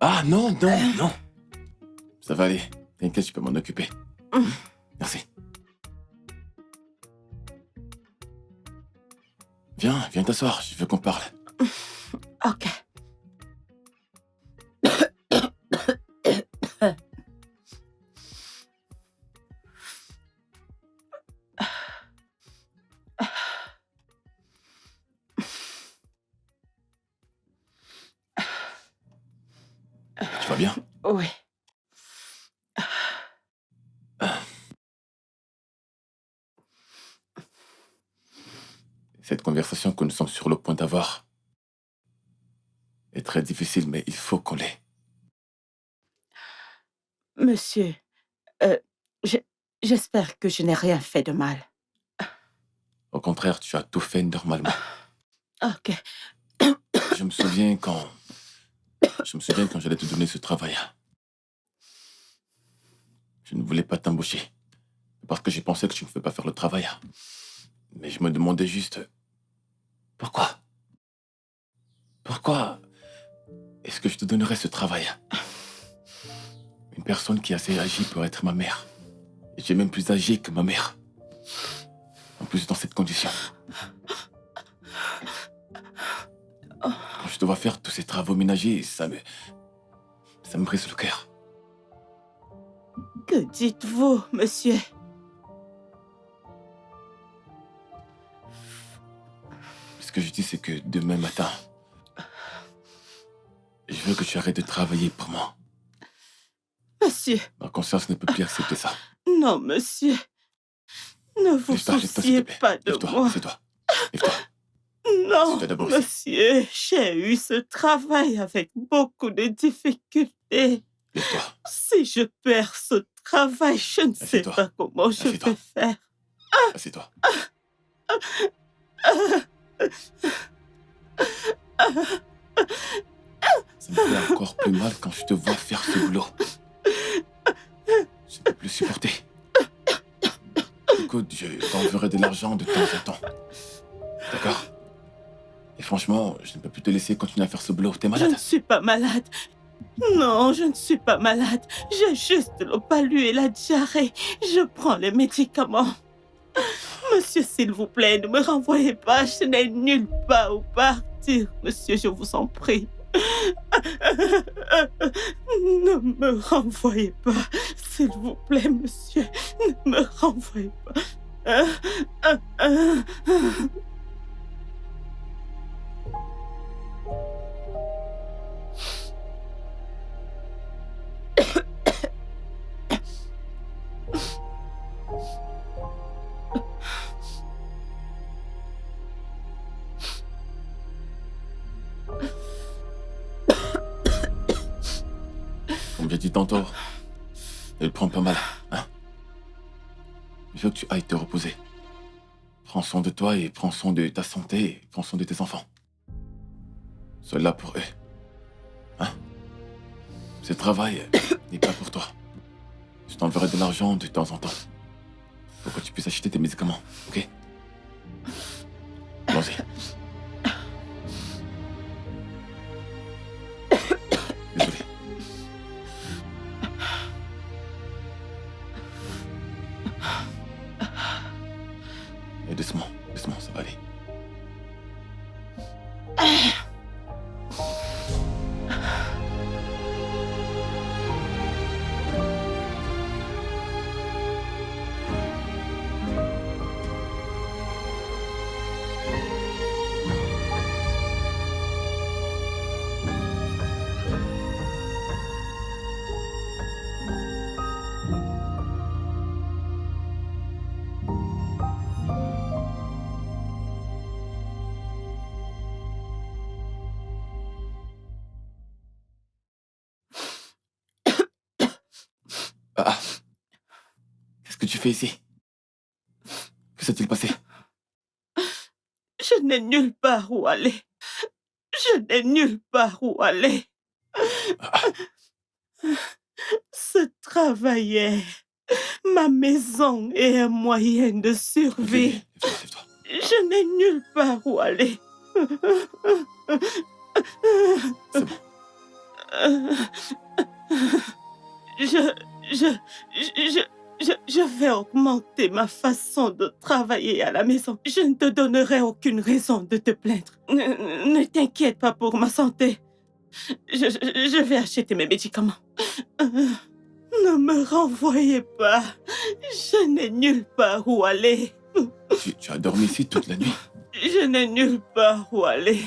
Ah non, non, non. Ça va aller. T'inquiète, je peux m'en occuper. Merci. Viens t'asseoir, je veux qu'on parle. Ok. Tu vas bien? Oui. Cette conversation que nous sommes sur le point d'avoir est très difficile, mais il faut qu'on l'ait. Monsieur, euh, je- j'espère que je n'ai rien fait de mal. Au contraire, tu as tout fait normalement. Ok. Je me souviens quand j'allais te donner ce travail. Je ne voulais pas t'embaucher. Parce que j'ai pensé que tu ne pouvais pas faire le travail. Mais je me demandais juste... Pourquoi? Pourquoi est-ce que je te donnerais ce travail? Une personne qui est assez âgée pour être ma mère. Et tu es même plus âgée que ma mère. En plus, dans cette condition. Quand je te vois faire tous ces travaux ménagers, ça me brise le cœur. Que dites-vous, monsieur? Ce que je dis, c'est que demain matin, je veux que tu arrêtes de travailler pour moi. Monsieur, Ma conscience ne peut plus accepter ça. non, monsieur. Ne vous Lève-toi, s'il te souciez plaît. pas de Lève-toi, moi. assieds-toi. Lève-toi. Non, Assieds-toi d'abord ici. monsieur, j'ai eu ce travail avec beaucoup de difficultés. Lève-toi. Si je perds ce travail, je ne sais Assieds-toi. pas comment je Assieds-toi. vais faire. Assieds-toi. Ça me fait encore plus mal quand je te vois faire ce boulot. Je ne peux plus supporter. Écoute, je t'enverrai de l'argent de temps en temps. D'accord? Et franchement, je ne peux plus te laisser continuer à faire ce boulot. T'es Je malade? ne suis pas malade. Non, je ne suis pas malade. J'ai juste le palu et la diarrhée. Je prends les médicaments. Monsieur, s'il vous plaît, ne me renvoyez pas. Je n'ai nulle part où partir. Monsieur, je vous en prie. Ne me renvoyez pas. S'il vous plaît, monsieur. Ne me renvoyez pas. Comme j'ai dit tantôt, ne le prends pas mal, hein? Je veux que tu ailles te reposer. Prends soin de toi et prends soin de ta santé et prends soin de tes enfants. Sois là pour eux. Hein? Ce travail n'est pas pour toi. Je t'enverrai de l'argent de temps en temps. Pour que tu puisses acheter tes médicaments, ok? Allons-y. Désolé. Et doucement, doucement, ça va aller. Ah, qu'est-ce que tu fais ici? Que s'est-il passé? Je n'ai nulle part où aller. Je n'ai nulle part où aller. Ce travail est ma maison et un moyen de survie. Lève-toi. Je n'ai nulle part où aller. C'est bon. Euh, je, je, je vais augmenter ma façon de travailler à la maison. Je ne te donnerai aucune raison de te plaindre. Ne t'inquiète pas pour ma santé. Je vais acheter mes médicaments. Ne me renvoyez pas. Je n'ai nulle part où aller. Tu as dormi ici toute la nuit. Je n'ai nulle part où aller.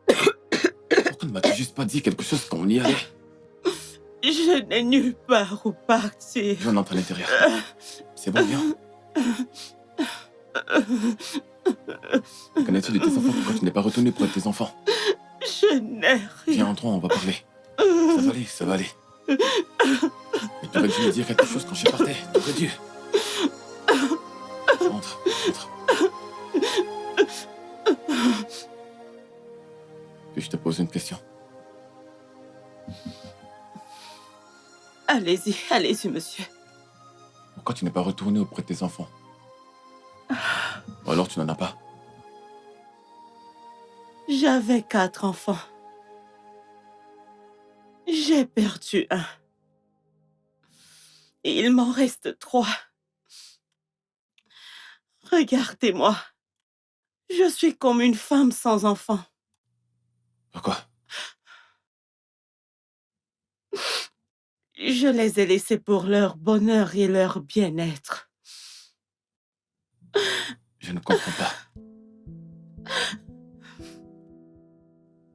Pourquoi ne m'as-tu juste pas dit quelque chose quand on y allait? Je n'ai nulle part où partir. On entre à l'intérieur. C'est bon, viens. Connais-tu de tes enfants? Pourquoi tu n'es pas retourné pour tes enfants? Je n'ai rien. Viens, entrons, on va parler. Ça va aller, ça va aller. Mais tu aurais dû me dire quelque chose quand je partais. Tu aurais dû. Entre, entre. Puis-je te pose une question? Allez-y, allez-y, monsieur. Pourquoi tu n'es pas retourné auprès de tes enfants? Ou alors tu n'en as pas? J'avais 4 enfants. J'ai perdu un. Et il m'en reste 3. Regardez-moi. Je suis comme une femme sans enfant. Pourquoi? Je les ai laissés pour leur bonheur et leur bien-être. Je ne comprends pas.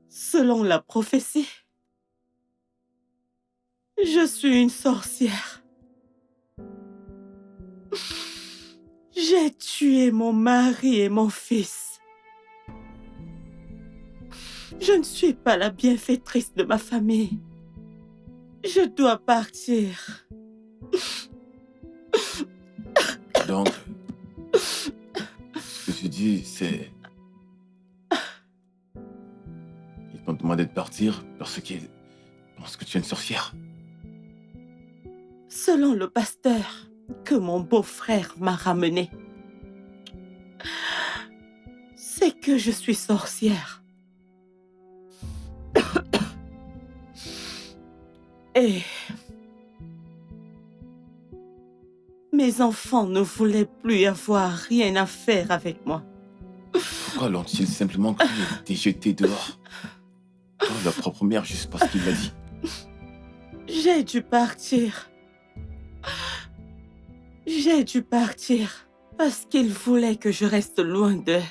Selon la prophétie, je suis une sorcière. J'ai tué mon mari et mon fils. Je ne suis pas la bienfaitrice de ma famille. Je dois partir. Donc, ce que tu dis, c'est... Ils t'ont demandé de partir parce qu'ils pensent que tu es une sorcière. Selon le pasteur que mon beau-frère m'a ramené, c'est que je suis sorcière. Et mes enfants ne voulaient plus avoir rien à faire avec moi. Pourquoi l'ont-ils simplement cru et été jetés dehors? Par leur propre mère juste parce qu'il l'a dit. J'ai dû partir. J'ai dû partir parce qu'ils voulaient que je reste loin d'eux.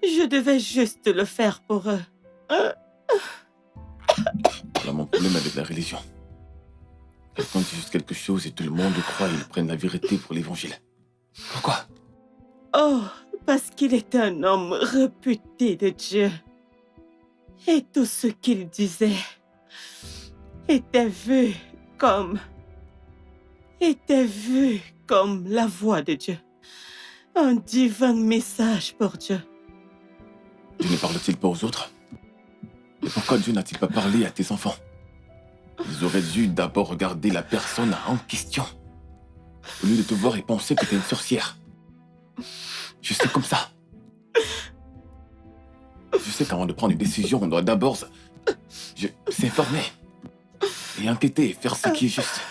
Je devais juste le faire pour eux. Voilà mon problème avec la religion. Quelqu'un dit juste quelque chose et tout le monde le croit et ils prennent la vérité pour l'évangile. Pourquoi? Oh, parce qu'il est un homme réputé de Dieu. Et tout ce qu'il disait était vu comme la voix de Dieu. Un divin message pour Dieu. Dieu ne parle-t-il pas aux autres? Et pourquoi Dieu n'a-t-il pas parlé à tes enfants? Ils auraient dû d'abord regarder la personne en question, au lieu de te voir et penser que t'es une sorcière. Je sais comme ça. Je sais qu'avant de prendre une décision, on doit d'abord s'informer et enquêter et faire ce qui est juste.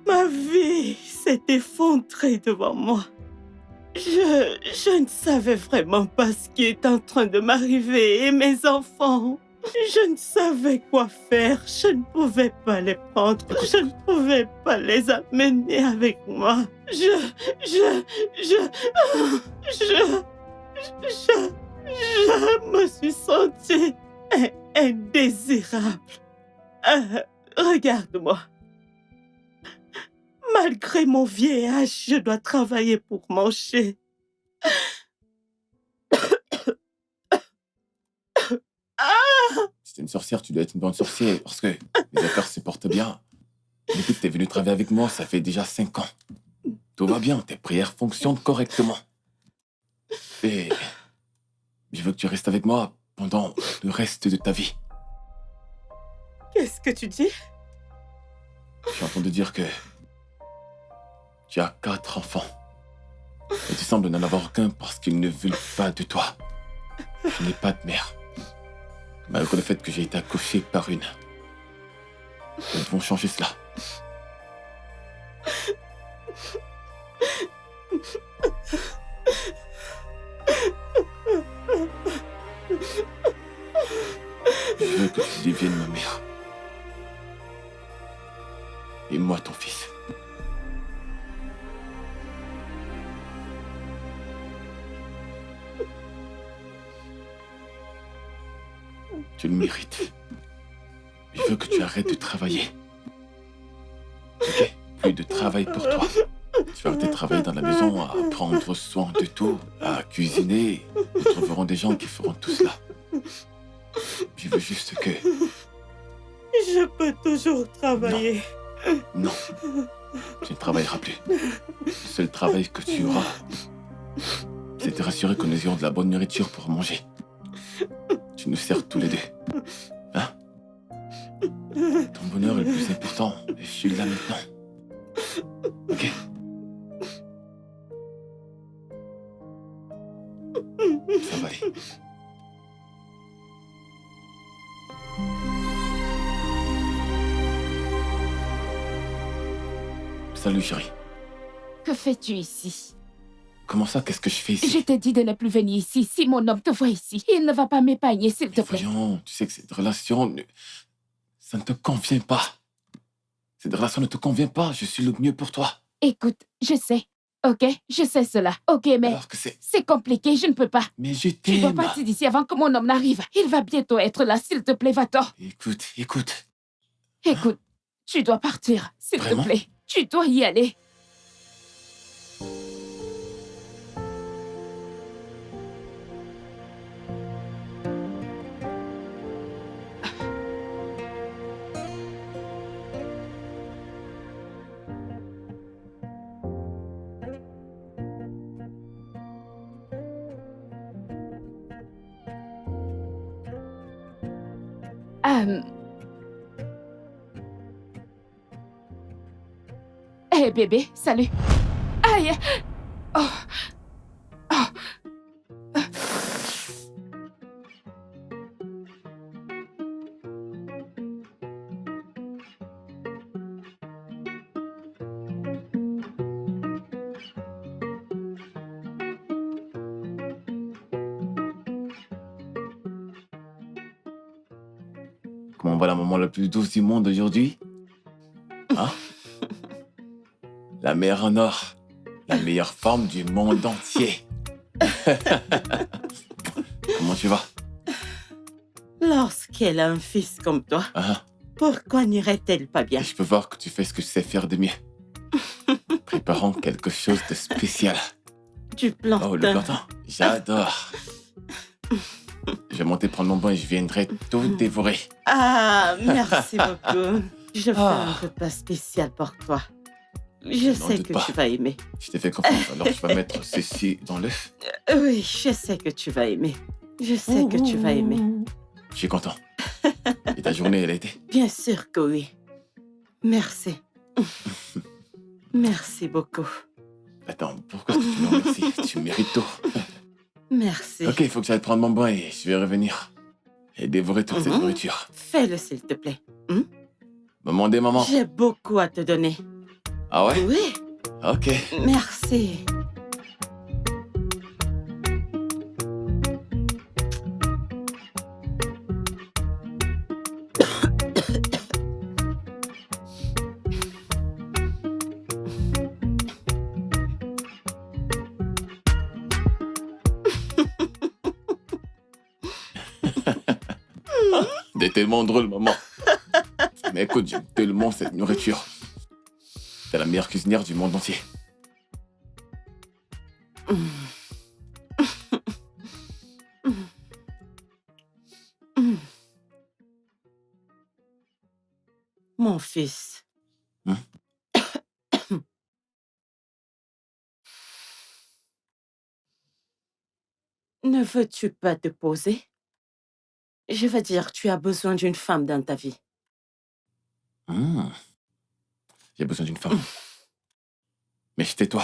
Ma vie s'est effondrée devant moi. Je ne savais vraiment pas ce qui est en train de m'arriver et mes enfants. Je ne savais quoi faire. Je ne pouvais pas les prendre. Je ne pouvais pas les amener avec moi. Je me suis sentie indésirable. Regarde-moi. Malgré mon vieil âge, je dois travailler pour manger. Si t'es une sorcière, tu dois être une bonne sorcière parce que les affaires se portent bien. Depuis que t'es venu travailler avec moi, ça fait déjà 5 ans. Tout va bien, tes prières fonctionnent correctement. Et je veux que tu restes avec moi pendant le reste de ta vie. Qu'est-ce que tu dis? J'ai entendu dire que tu as 4 enfants. Et tu sembles n'en avoir aucun parce qu'ils ne veulent pas de toi. Je n'ai pas de mère. Malgré le fait que j'ai été accouché par une. Nous devons changer cela. Je veux que tu deviennes ma mère. Et moi ton fils. Tu le mérites. Je veux que tu arrêtes de travailler. Ok? Plus de travail pour toi. Tu vas arrêter de travailler dans la maison à prendre soin de tout, à cuisiner. Nous trouverons des gens qui feront tout cela. Je veux juste que... Je peux toujours travailler. Non, tu ne travailleras plus. Le seul travail que tu auras, c'est de rassurer que nous ayons de la bonne nourriture pour manger. Tu nous sers tous les deux. Hein? Ton bonheur est le plus important et je suis là maintenant. Ok? Ça va aller. Salut chérie. Que fais-tu ici? Comment ça, qu'est-ce que je fais ici? Je t'ai dit de ne plus venir ici. Si mon homme te voit ici, il ne va pas m'épargner, s'il te plaît. Voyons, tu sais que cette relation, ça ne te convient pas. Cette relation ne te convient pas, je suis le mieux pour toi. Écoute, je sais. Ok, je sais cela. Ok, mais Alors que c'est compliqué, je ne peux pas. Mais je Tu dois t'aime. partir d'ici avant que mon homme n'arrive. Il va bientôt être là, s'il te plaît, va-t'en. Écoute. Écoute, tu dois partir, s'il te Vraiment? plaît. Tu dois y aller. Hé, bébé, salut. Aïe. Oh. Oh. Comment va la maman la plus douce du monde aujourd'hui? Hein? La mère en or. La meilleure femme du monde entier. Comment tu vas? Lorsqu'elle a un fils comme toi, Hein? pourquoi n'irait-elle pas bien? Et je peux voir que tu fais ce que tu sais faire de mieux. Préparons quelque chose de spécial. Du plantain. Oh, le plantain. J'adore. Je vais monter prendre mon bain et je viendrai tout dévorer. Ah, merci beaucoup. Je fais Ah. un repas spécial pour toi. Je N'en sais doute que pas. tu vas aimer. Je t'ai fait confiance, alors tu vas mettre ceci dans l'œuf. Oui, je sais que tu vas aimer. Je sais que tu vas aimer. Je suis content. Et ta journée, elle a été? Bien sûr que oui. Merci. Merci beaucoup. Attends, pourquoi est-ce que tu me remercies? Tu mérites tout. Merci. Ok, il faut que j'aille prendre mon bain et je vais revenir. Et dévorer toute cette Mhm. nourriture. Fais-le, s'il te plaît. Maman des mamans. J'ai beaucoup à te donner. Ah ouais? Oui, Ok. merci. T'es tellement drôle, maman. Mais écoute, j'aime tellement cette nourriture. T'es la meilleure cuisinière du monde entier. Mon fils. Hmm? Ne veux-tu pas te poser? Je veux dire, tu as besoin d'une femme dans ta vie. Hmm. J'ai besoin d'une femme. Mais tais-toi.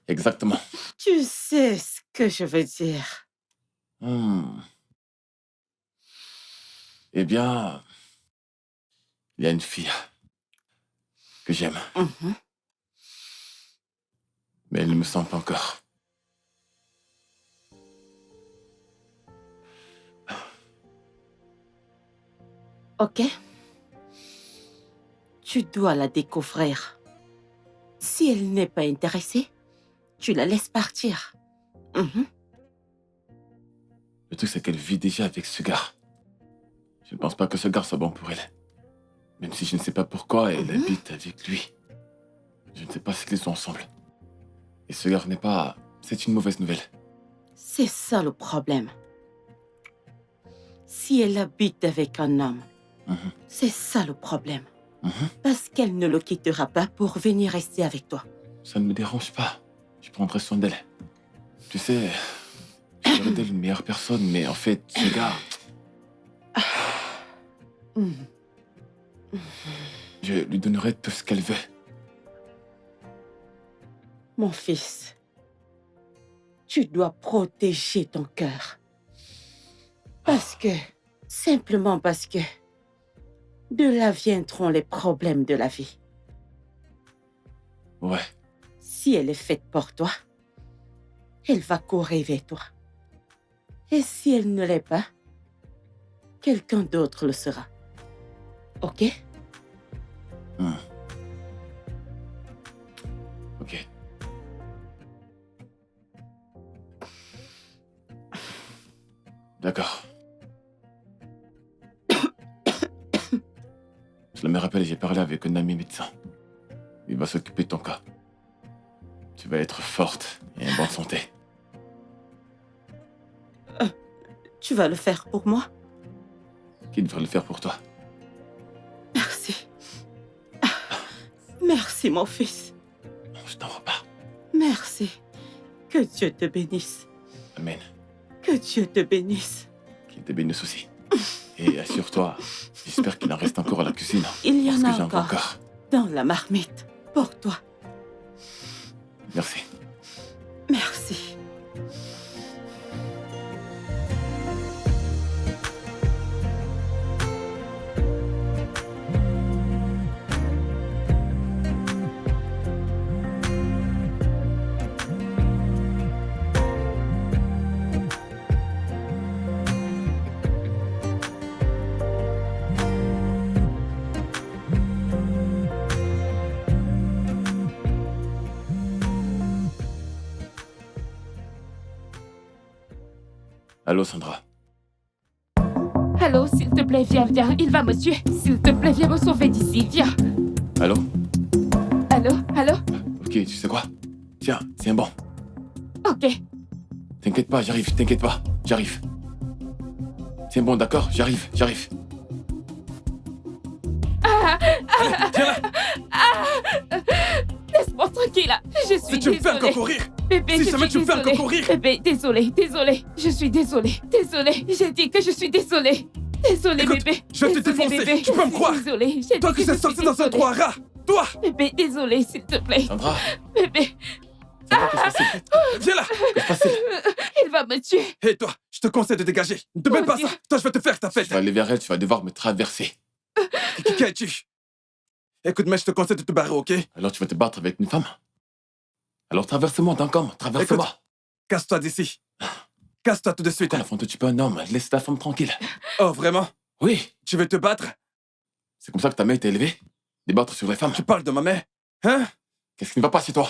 Exactement. Tu sais ce que je veux dire. Eh bien, il y a une fille que j'aime, Mhm. mais elle ne me sent pas encore. Ok. Tu dois la découvrir. Si elle n'est pas intéressée, tu la laisses partir. Mhm. Le truc, c'est qu'elle vit déjà avec ce gars. Je ne pense pas que ce gars soit bon pour elle. Même si je ne sais pas pourquoi elle habite avec lui. Je ne sais pas ce qu'ils sont ensemble. Et ce gars n'est pas... C'est une mauvaise nouvelle. C'est ça le problème. Si elle habite avec un homme, c'est ça le problème. Parce qu'elle ne le quittera pas pour venir rester avec toi. Ça ne me dérange pas. Je prendrai soin d'elle. Tu sais, je ferai d'elle une meilleure personne, mais en fait, ce gars... Je lui donnerai tout ce qu'elle veut. Mon fils, tu dois protéger ton cœur. Simplement parce que, de là viendront les problèmes de la vie. Ouais. Si elle est faite pour toi, elle va courir vers toi. Et si elle ne l'est pas, quelqu'un d'autre le sera. Ok? Ok. D'accord. Cela me rappelle, j'ai parlé avec un ami médecin. Il va s'occuper de ton cas. Tu vas être forte et en bonne santé. Tu vas le faire pour moi? Qui devrait le faire pour toi? Merci. Merci, mon fils. Je t'en veux pas. Merci. Que Dieu te bénisse. Amen. Que Dieu te bénisse. Qu'il te bénisse aussi. Et assure-toi, j'espère qu'il en reste encore à la cuisine. Il y en parce a que j'en veux encore. Dans la marmite. Pour toi. Merci. Merci. Allô, Sandra. Allô, s'il te plaît, viens, viens. Il va me tuer. S'il te plaît, viens me sauver d'ici. Viens. Allô? Allô, allô? Ok, tu sais quoi? Tiens, c'est bon. Ok. T'inquiète pas, j'arrive, t'inquiète pas, j'arrive. C'est bon, d'accord? J'arrive. Laisse-moi tranquille, là. Je suis Si tu me fais encore courir, Bébé, si je jamais suis tu me fais encore désolée. courir. Bébé, désolée. Je suis désolée. J'ai dit que je suis désolée. Désolée, Écoute, bébé. je vais te Désolée, défoncer, bébé. tu peux me Je suis croire. Désolée. Toi qui sais sortir dans un trou à rats. Toi. Bébé, désolée, s'il te plaît. Sandra, Bébé, Sandra, qu'est-ce que c'est? Viens là. Qu'est-ce qui se passe? il va me tuer. Hé toi, je te conseille de dégager. Ne te mets Mon pas Dieu. ça. Toi, je vais te faire ta fête. Tu vas aller vers elle, tu vas devoir me traverser. Qui es-tu? Écoute, mais je te conseille de te barrer, ok? Alors tu vas te battre avec une femme? Alors traverse-moi d'un com, traverse-moi. Écoute. Casse-toi d'ici. Casse-toi tout de suite. Pourquoi la femme te tue pas un homme? Laisse ta femme tranquille. Oh, vraiment? Oui, Tu veux te battre? c'est comme ça que ta mère t'a élevé? Débattre sur les femmes. Tu parles de ma mère? Hein? Qu'est-ce qui ne va pas chez toi?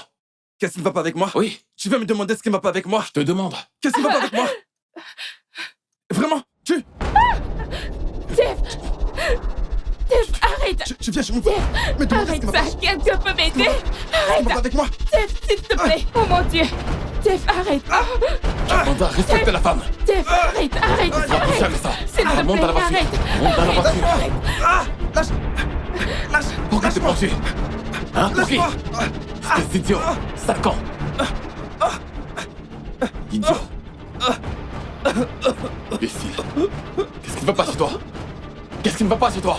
Qu'est-ce qui ne va pas avec moi? Oui, Tu veux me demander ce qui ne va pas avec moi? je te demande. Qu'est-ce qui ne va pas avec moi? Vraiment? Jeff, arrête. Tu viens chez moi? Mais demande ce Arrête qui ne va ça. pas. Quelqu'un peut m'aider. Ce qui ne va pas avec moi? Jeff, s'il te plaît. Oh mon Dieu. Jeff, arrête. Amanda, respecte la femme. Jeff, arrête. Frappe jamais ça. S'il te Monte à la plaît, voiture. arrête. Monte dans la voiture. Ah! Lâche! Lâche! Pourquoi tu penses? Hein? Pour qui? Lâche-moi! Espèce d'idiot. Sacan. Idiot. Imbécile. Qu'est-ce qui ne va pas chez toi? Qu'est-ce qui ne va pas chez toi?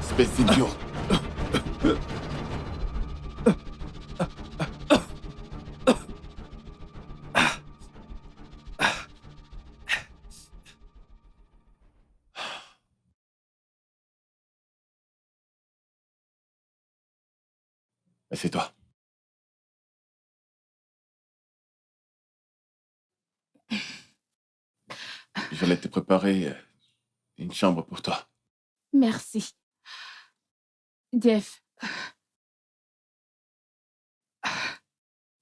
Espèce d'idiot. Assieds-toi. J'allais te préparer une chambre pour toi. Merci. Jeff,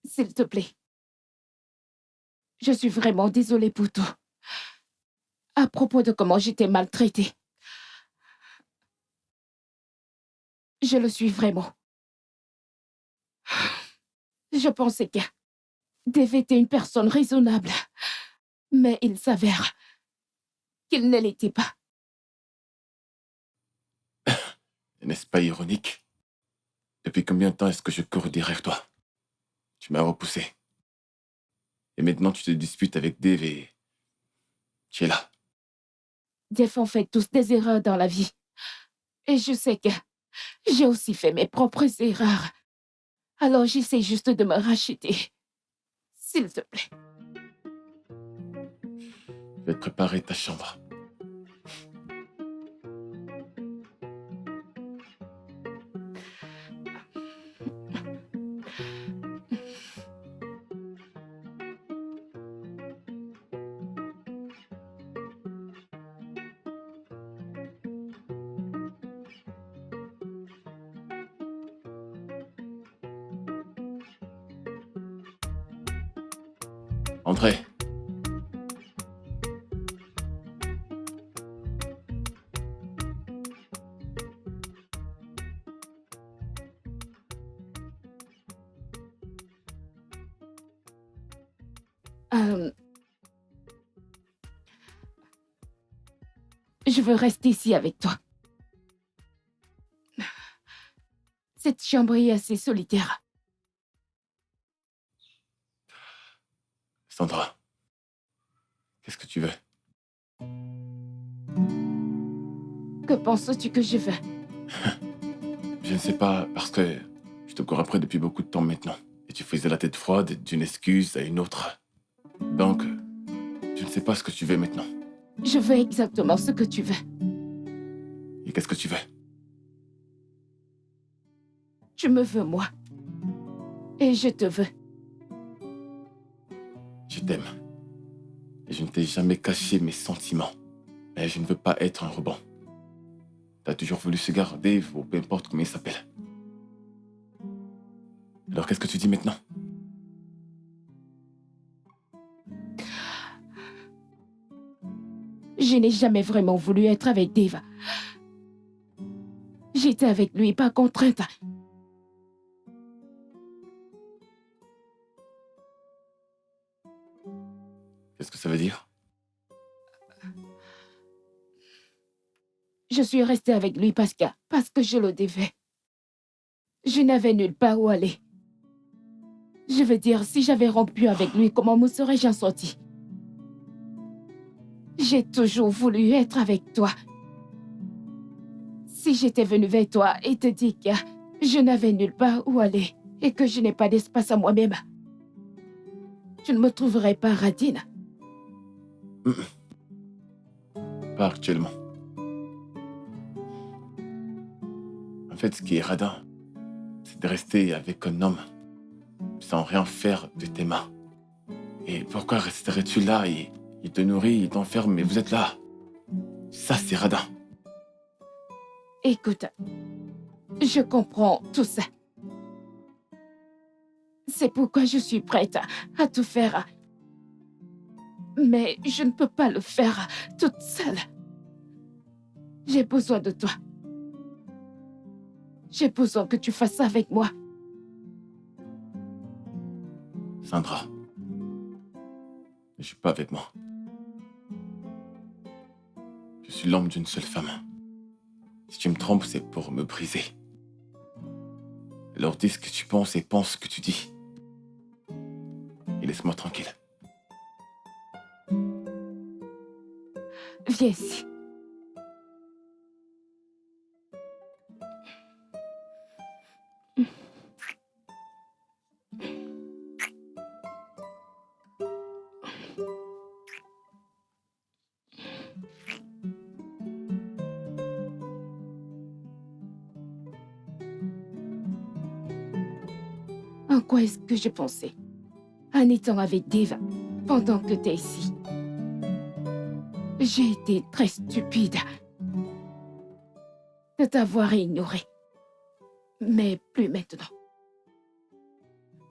s'il te plaît. Je suis vraiment désolée pour tout. À propos de comment j'étais maltraitée. Je le suis vraiment. Je pensais que Dave était une personne raisonnable. Mais il s'avère qu'il ne l'était pas. N'est-ce pas ironique? Depuis combien de temps est-ce que je cours derrière toi? Tu m'as repoussé. Et maintenant tu te disputes avec Dave et... Tu es là. Dave, on fait tous des erreurs dans la vie. Et je sais que j'ai aussi fait mes propres erreurs. Alors j'essaie juste de me racheter. S'il te plaît. Je vais te préparer ta chambre. Entrez. Je veux rester ici avec toi. Cette chambre est assez solitaire. Sandra. Qu'est-ce que tu veux? Que penses-tu que je veux? Je ne sais pas, parce que je te cours après depuis beaucoup de temps maintenant. Et tu faisais la tête froide d'une excuse à une autre. Donc, je ne sais pas ce que tu veux maintenant. Je veux exactement ce que tu veux. Et qu'est-ce que tu veux? Tu me veux, moi. Et je te veux. Je t'aime. Et je ne t'ai jamais caché mes sentiments. Mais je ne veux pas être un rebond. T'as toujours voulu ce gars, Dave, ou peu importe comment il s'appelle. Alors qu'est-ce que tu dis maintenant? Je n'ai jamais vraiment voulu être avec Dave. J'étais avec lui par contrainte. Qu'est-ce que ça veut dire? Je suis restée avec lui parce que je le devais. Je n'avais nulle part où aller. Je veux dire, si j'avais rompu avec lui, comment me serais-je en sortie? J'ai toujours voulu être avec toi. Si j'étais venue vers toi et te dire que je n'avais nulle part où aller et que je n'ai pas d'espace à moi-même, tu ne me trouverais pas radine. Pas actuellement. En fait, ce qui est radin, c'est de rester avec un homme sans rien faire de tes mains. Et pourquoi resterais-tu là? Il te nourrit, il t'enferme, mais vous êtes là. Ça, c'est radin. Écoute, je comprends tout ça. C'est pourquoi je suis prête à tout faire. Mais je ne peux pas le faire toute seule. J'ai besoin de toi. J'ai besoin que tu fasses ça avec moi. Sandra, ne suis pas avec moi. Je suis l'homme d'une seule femme. Si tu me trompes, c'est pour me briser. Alors dis ce que tu penses et pense ce que tu dis. Et laisse-moi tranquille. Viens ici. En quoi est-ce que je pensais en étant avec Dave pendant que tu es ici? J'ai été très stupide de t'avoir ignoré. Mais plus maintenant.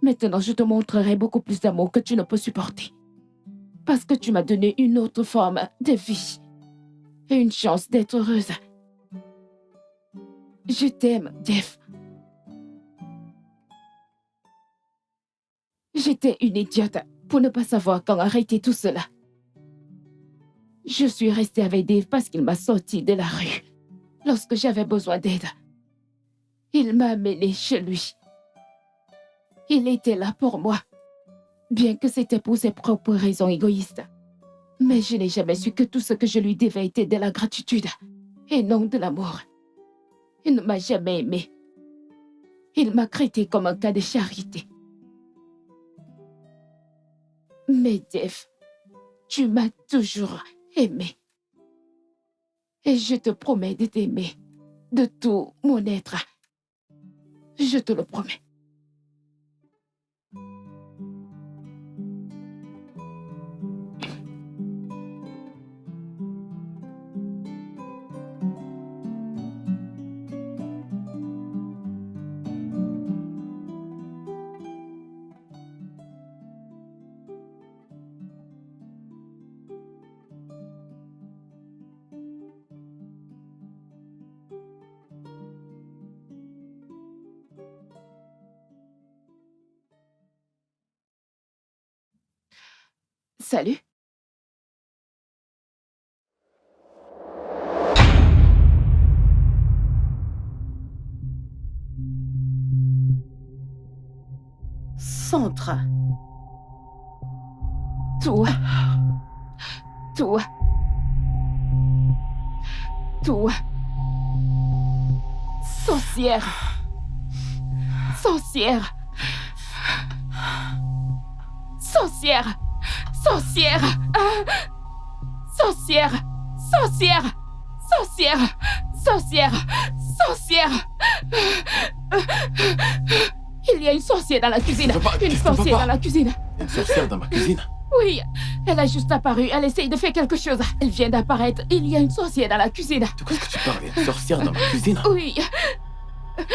Maintenant, je te montrerai beaucoup plus d'amour que tu ne peux supporter. Parce que tu m'as donné une autre forme de vie et une chance d'être heureuse. Je t'aime, Jeff. J'étais une idiote pour ne pas savoir quand arrêter tout cela. Je suis restée avec Dave parce qu'il m'a sorti de la rue. Lorsque j'avais besoin d'aide, il m'a amenée chez lui. Il était là pour moi, bien que c'était pour ses propres raisons égoïstes. Mais je n'ai jamais su que tout ce que je lui devais était de la gratitude et non de l'amour. Il ne m'a jamais aimée. Il m'a traité comme un cas de charité. Mais Jeff, tu m'as toujours aimé. Et je te promets de t'aimer de tout mon être. Je te le promets. Salut. Sandra. Toi. Toi. Toi. Sorcière. Sorcière. Sorcière. Sorcière. Sorcière. Sorcière. Sorcière. Sorcière. Sorcière. Il y a une sorcière dans la cuisine. Une sorcière dans la cuisine. Une sorcière dans ma cuisine? Oui, elle a juste apparu. Elle essaye de faire quelque chose. Elle vient d'apparaître. Il y a une sorcière dans la cuisine. De quoi est-ce que tu parles? Une sorcière dans ma cuisine? Oui,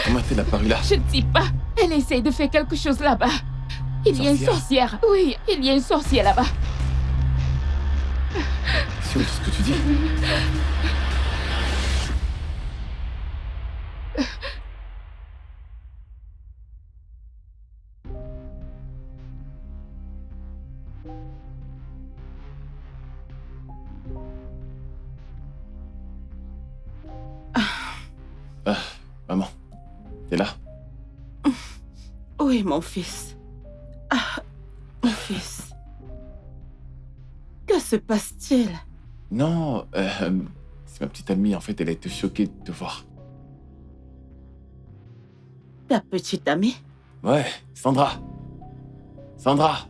Comment est-elle apparue là? je ne sais pas. Elle essaye de faire quelque chose là-bas. Il y a une sorcière. Oui, il y a une sorcière là-bas. C'est sûr de ce que tu dis? Maman, t'es là? Oui, mon fils. Ah, mon fils. Que se passe-t-il? Non, c'est ma petite amie, en fait, elle a été choquée de te voir. Ta petite amie? Ouais, Sandra. Sandra.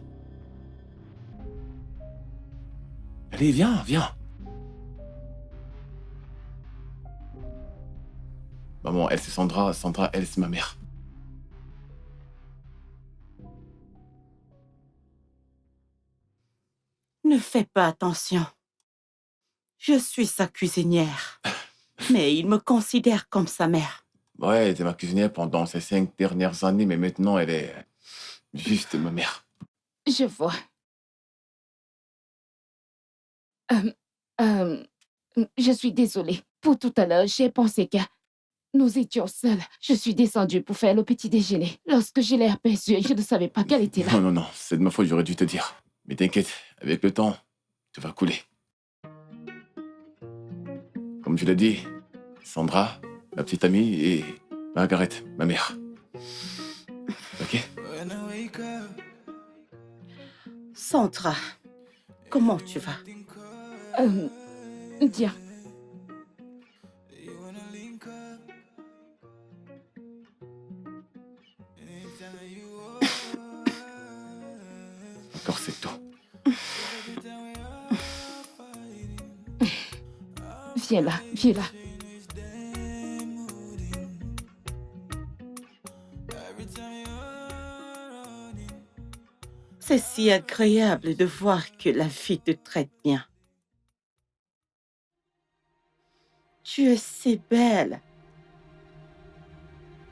Allez, viens, viens. Maman, elle c'est Sandra. Sandra, elle c'est ma mère. Ne fais pas attention. Je suis sa cuisinière. Mais il me considère comme sa mère. Ouais, elle était ma cuisinière pendant ces 5 dernières années, mais maintenant elle est juste ma mère. Je vois. Je suis désolée. Pour tout à l'heure, j'ai pensé que nous étions seuls. Je suis descendue pour faire le petit déjeuner. Lorsque je l'ai aperçue, je ne savais pas qu'elle était là. Non, c'est de ma faute, j'aurais dû te dire. Mais t'inquiète, avec le temps, tout va couler. Comme je l'ai dit, Sandra, ma petite amie, et Margaret, ma mère. Ok? Sandra, comment tu vas? Tiens. Encore c'est tout. Viens là, viens là. C'est si agréable de voir que la vie te traite bien. Tu es si belle.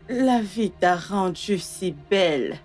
La vie t'a rendue si belle.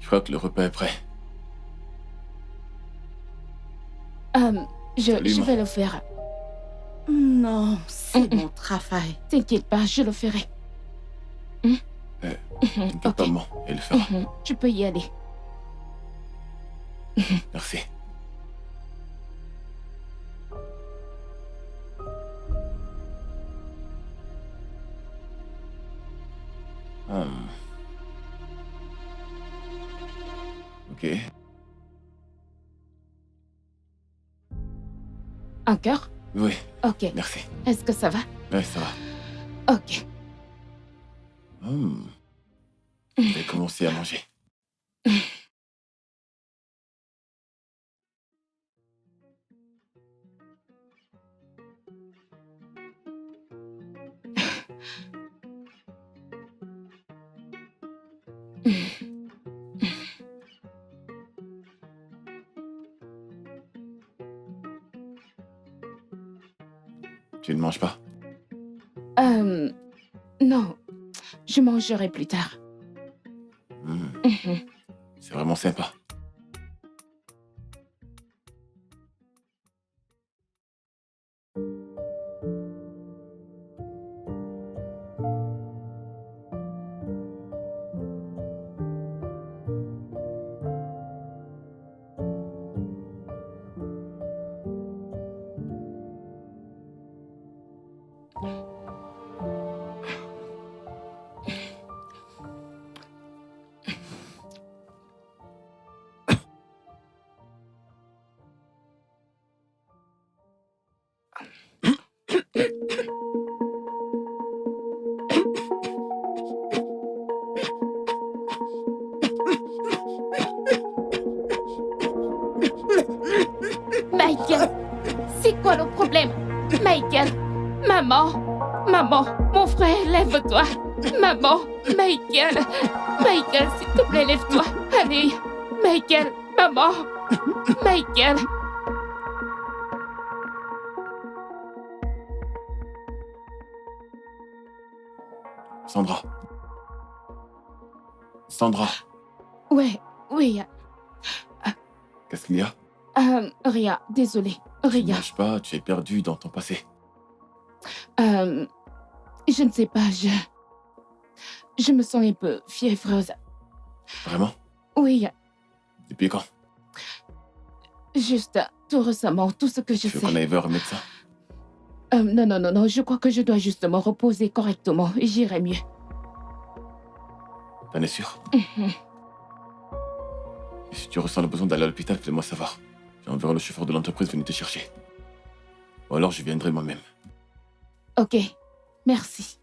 Je crois que le repas est prêt. Je Salut, vais le faire. Non, c'est mon travail. T'inquiète pas, je le ferai. T'inquiète Ok. pas, maman, elle le fera. Tu peux y aller. Merci. Ok. Encore? Oui, Ok. merci. Est-ce que ça va? Ouais, ça va. Ok. Je vais commencer à manger. Tu ne manges pas? Non. Je mangerai plus tard. C'est vraiment sympa. Michael, c'est quoi le problème? Michael, maman, maman, mon frère, lève-toi. Maman, Michael, Michael, s'il te plaît, lève-toi. Allez, Michael, maman, Michael. Sandra. Sandra, Ouais, oui. qu'est-ce qu'il y a? Rien, désolé, Tu ne rien. manges pas, tu es perdu dans ton passé. Je ne sais pas, je me sens un peu fiévreuse. Vraiment? Oui, Depuis quand? juste tout récemment, tout ce que je Tu veux qu'on sais. aille voir un médecin? Non, je crois que je dois juste me reposer correctement et j'irai mieux. T'en es sûr? Et si tu ressens le besoin d'aller à l'hôpital, fais-moi savoir. J'enverrai le chauffeur de l'entreprise venir te chercher. Ou alors je viendrai moi-même. Ok, merci.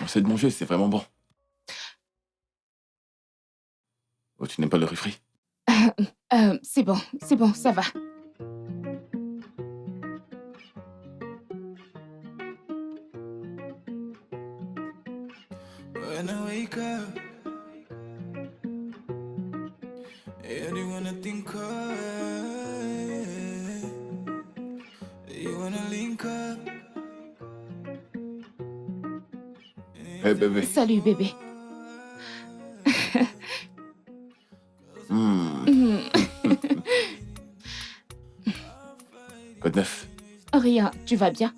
C'est de manger, c'est vraiment bon. Oh, tu n'aimes pas le riz frit? C'est bon, ça va. When I wake up, you wanna think of, you wanna link up. Hey bébé. Salut bébé. Quoi de neuf? Rien, tu vas bien?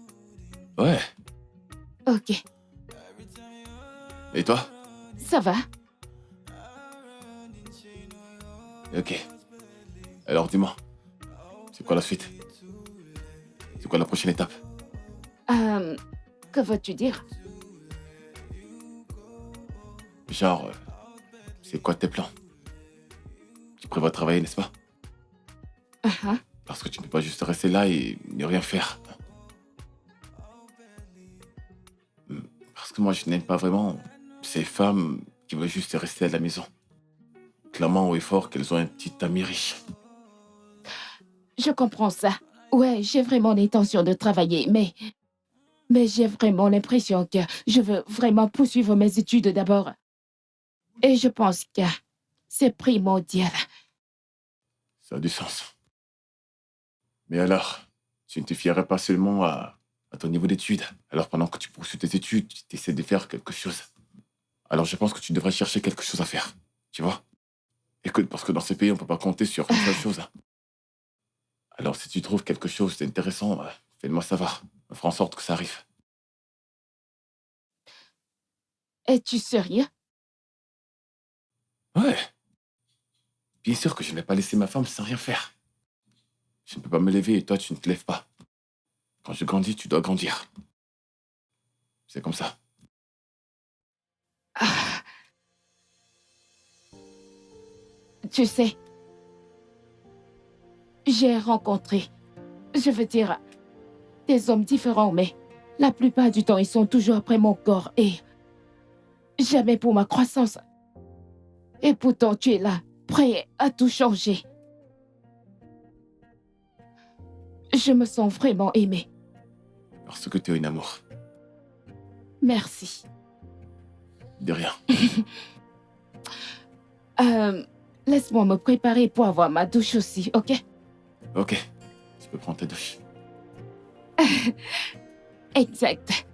Ouais. Ok, Et toi? ça va. Ok. Alors dis-moi, c'est quoi la suite? C'est quoi la prochaine étape? Que veux-tu dire? Genre, c'est quoi tes plans? Tu prévois travailler, n'est-ce pas? Uh-huh. Parce que tu ne peux pas juste rester là et ne rien faire. Parce que moi, je n'aime pas vraiment ces femmes qui veulent juste rester à la maison. Clairement haut et fort qu'elles ont un petit ami riche. Je comprends ça. Ouais, j'ai vraiment l'intention de travailler, mais j'ai vraiment l'impression que je veux vraiment poursuivre mes études d'abord. Et je pense que c'est primordial. Ça a du sens. Mais alors, tu ne te fierais pas seulement à ton niveau d'études. Alors pendant que tu poursuis tes études, tu essaies de faire quelque chose. Alors je pense que tu devrais chercher quelque chose à faire. Tu vois? Écoute, parce que dans ce pays, on ne peut pas compter sur une seule chose. Alors si tu trouves quelque chose d'intéressant, fais-le-moi savoir. On fera en sorte que ça arrive. Es-tu sérieux? Ouais. Bien sûr que je ne vais pas laisser ma femme sans rien faire. Je ne peux pas me lever et toi, tu ne te lèves pas. Quand je grandis, tu dois grandir. C'est comme ça. Ah, tu sais, j'ai rencontré, je veux dire, des hommes différents, mais la plupart du temps, ils sont toujours après mon corps et jamais pour ma croissance. Et pourtant, tu es là, prêt à tout changer. Je me sens vraiment aimée. Parce que tu es un amour. Merci. De rien. Laisse-moi me préparer pour avoir ma douche aussi, ok? Ok. Tu peux prendre ta douche. Exact.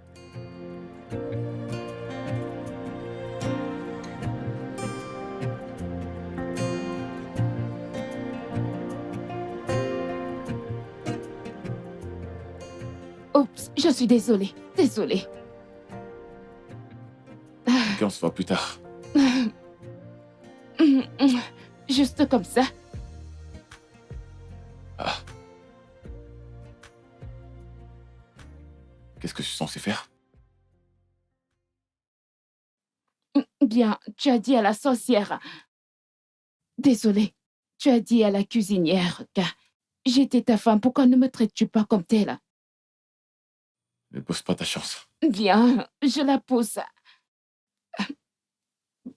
Oups, je suis désolée. Désolée. Ok, on se voit plus tard. Juste comme ça. Ah. Qu'est-ce que je suis censé faire? Bien, tu as dit à la sorcière. Désolée. Tu as dit à la cuisinière que j'étais ta femme. Pourquoi ne me traites-tu pas comme telle? Ne pose pas ta chance. Bien, je la pose.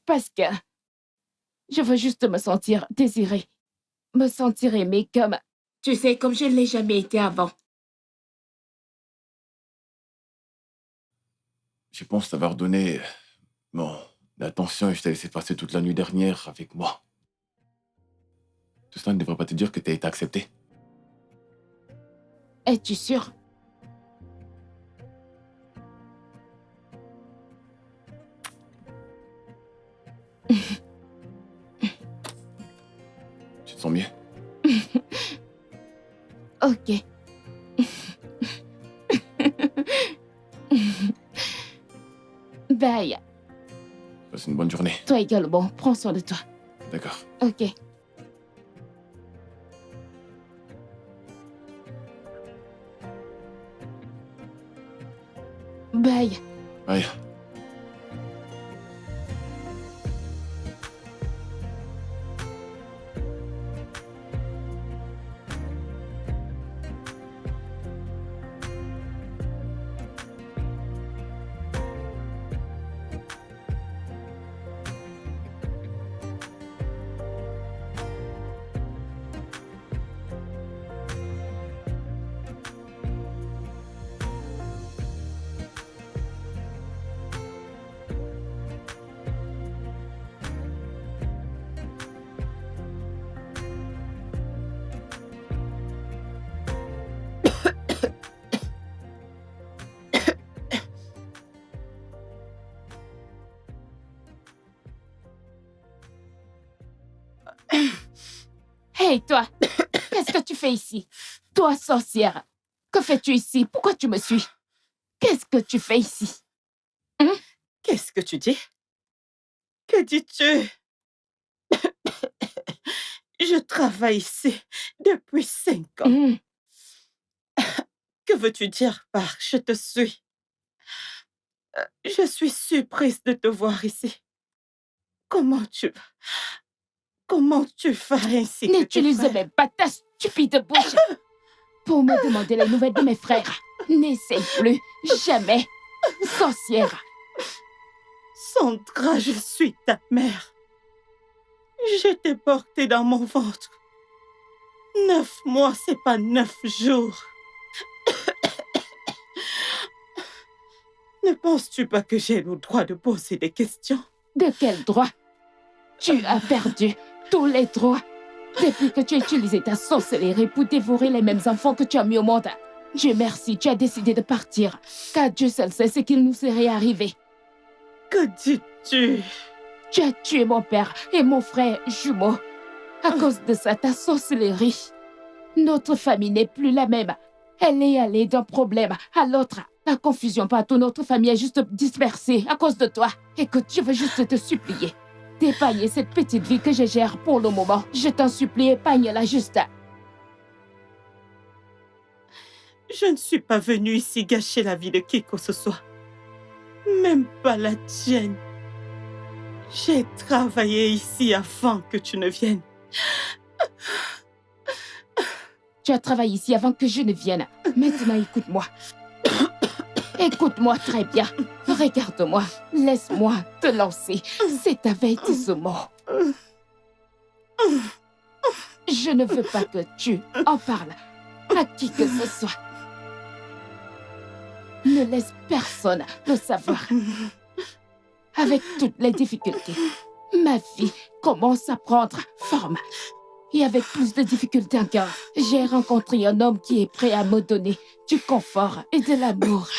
Parce que je veux juste me sentir désirée. Me sentir aimée comme... Tu sais, comme je ne l'ai jamais été avant. Je pense t'avoir donné mon attention et je t'ai laissé passer toute la nuit dernière avec moi. Tout cela ne devrait pas te dire que tu as été accepté. Es-tu sûre? Tu te sens mieux? Ok. Bye. Passe une bonne journée. Toi également, prends soin de toi. D'accord. Ok. Bye. Bye. Hey, toi! Qu'est-ce que tu fais ici? Toi, sorcière! Que fais-tu ici? Pourquoi tu me suis? Qu'est-ce que tu fais ici? Qu'est-ce que tu dis? Que dis-tu? Je travaille ici depuis 5 ans. Que veux-tu dire par je te suis? Je suis surprise de te voir ici. Comment tu... Comment tu vas ainsi que tes N'utilise frères? même pas ta stupide bouche pour me demander les nouvelles de mes frères. N'essaye plus, jamais. Sorcière. Sandra, je suis ta mère. Je t'ai portée dans mon ventre. 9 mois, c'est pas 9 jours. Ne penses-tu pas que j'ai le droit de poser des questions? De quel droit? Tu as perdu tous les droits depuis que tu as utilisé ta sorcellerie pour dévorer les mêmes enfants que tu as mis au monde. Dieu merci, tu as décidé de partir, car Dieu seul sait ce qu'il nous serait arrivé. Que dis-tu? Tu as tué mon père et mon frère jumeau. À cause de ça, ta sorcellerie. Notre famille n'est plus la même. Elle est allée d'un problème à l'autre. La confusion partout, notre famille est juste dispersée à cause de toi. Écoute, je veux juste te supplier d'épargner cette petite vie que je gère pour le moment. Je t'en supplie, épargne-la juste. Je ne suis pas venue ici gâcher la vie de qui que ce soit. Même pas la tienne. J'ai travaillé ici avant que tu ne viennes. Tu as travaillé ici avant que je ne vienne. Maintenant, écoute-moi. Écoute-moi très bien. Regarde-moi. Laisse-moi te lancer cet avertissement. Je ne veux pas que tu en parles à qui que ce soit. Ne laisse personne le savoir. Avec toutes les difficultés, ma vie commence à prendre forme. Et avec plus de difficultés encore, j'ai rencontré un homme qui est prêt à me donner du confort et de l'amour.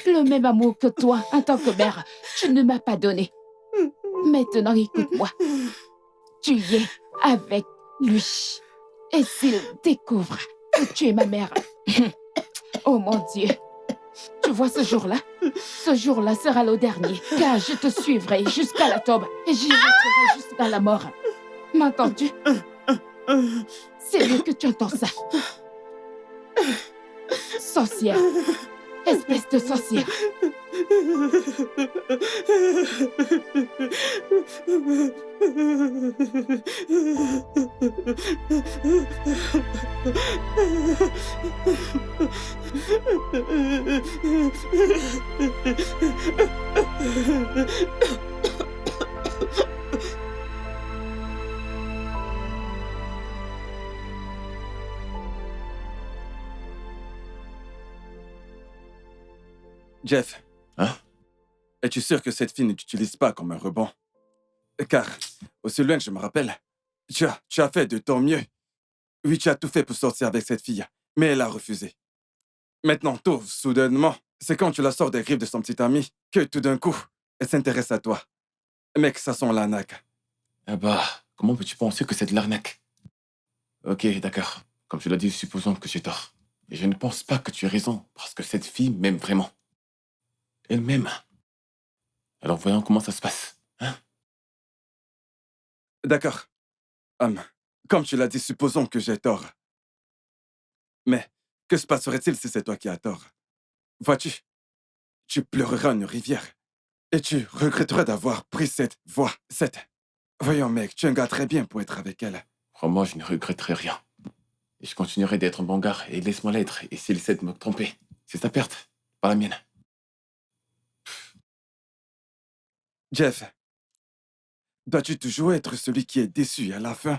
Le même amour que toi, en tant que mère, tu ne m'as pas donné. Maintenant, écoute-moi. Tu es avec lui. Et s'il découvre que tu es ma mère, oh mon Dieu, tu vois ce jour-là? Ce jour-là sera le dernier, car je te suivrai jusqu'à la tombe et j'y resterai jusqu'à la mort. M'entends-tu? C'est mieux que tu entends ça. Sorcière. Espèce de sorcière. Jeff. Hein? Es-tu sûr que cette fille ne t'utilise pas comme un rebond? Car, aussi loin que je me rappelle, tu as fait de ton mieux. Oui, tu as tout fait pour sortir avec cette fille, mais elle a refusé. Maintenant, tout, soudainement, c'est quand tu la sors des griffes de son petit ami que tout d'un coup, elle s'intéresse à toi. Mec, ça sent l'arnaque. Ah bah, comment peux-tu penser que c'est de l'arnaque? Ok, d'accord. Comme tu l'as dit, supposons que j'ai tort. Et je ne pense pas que tu aies raison, parce que cette fille m'aime vraiment. Elle m'aime. Alors voyons comment ça se passe. Hein? D'accord. Comme tu l'as dit, supposons que j'ai tort. Mais que se passerait-il si c'est toi qui as tort? Vois-tu, tu pleureras une rivière et tu regretteras d'avoir pris cette voie, Voyons, mec, tu es un gars très bien pour être avec elle. Crois-moi, je ne regretterai rien. Et je continuerai d'être un bon gars, et laisse-moi l'être. Et s'il essaie de me tromper, c'est sa perte, pas la mienne. Jeff, dois-tu toujours être celui qui est déçu à la fin?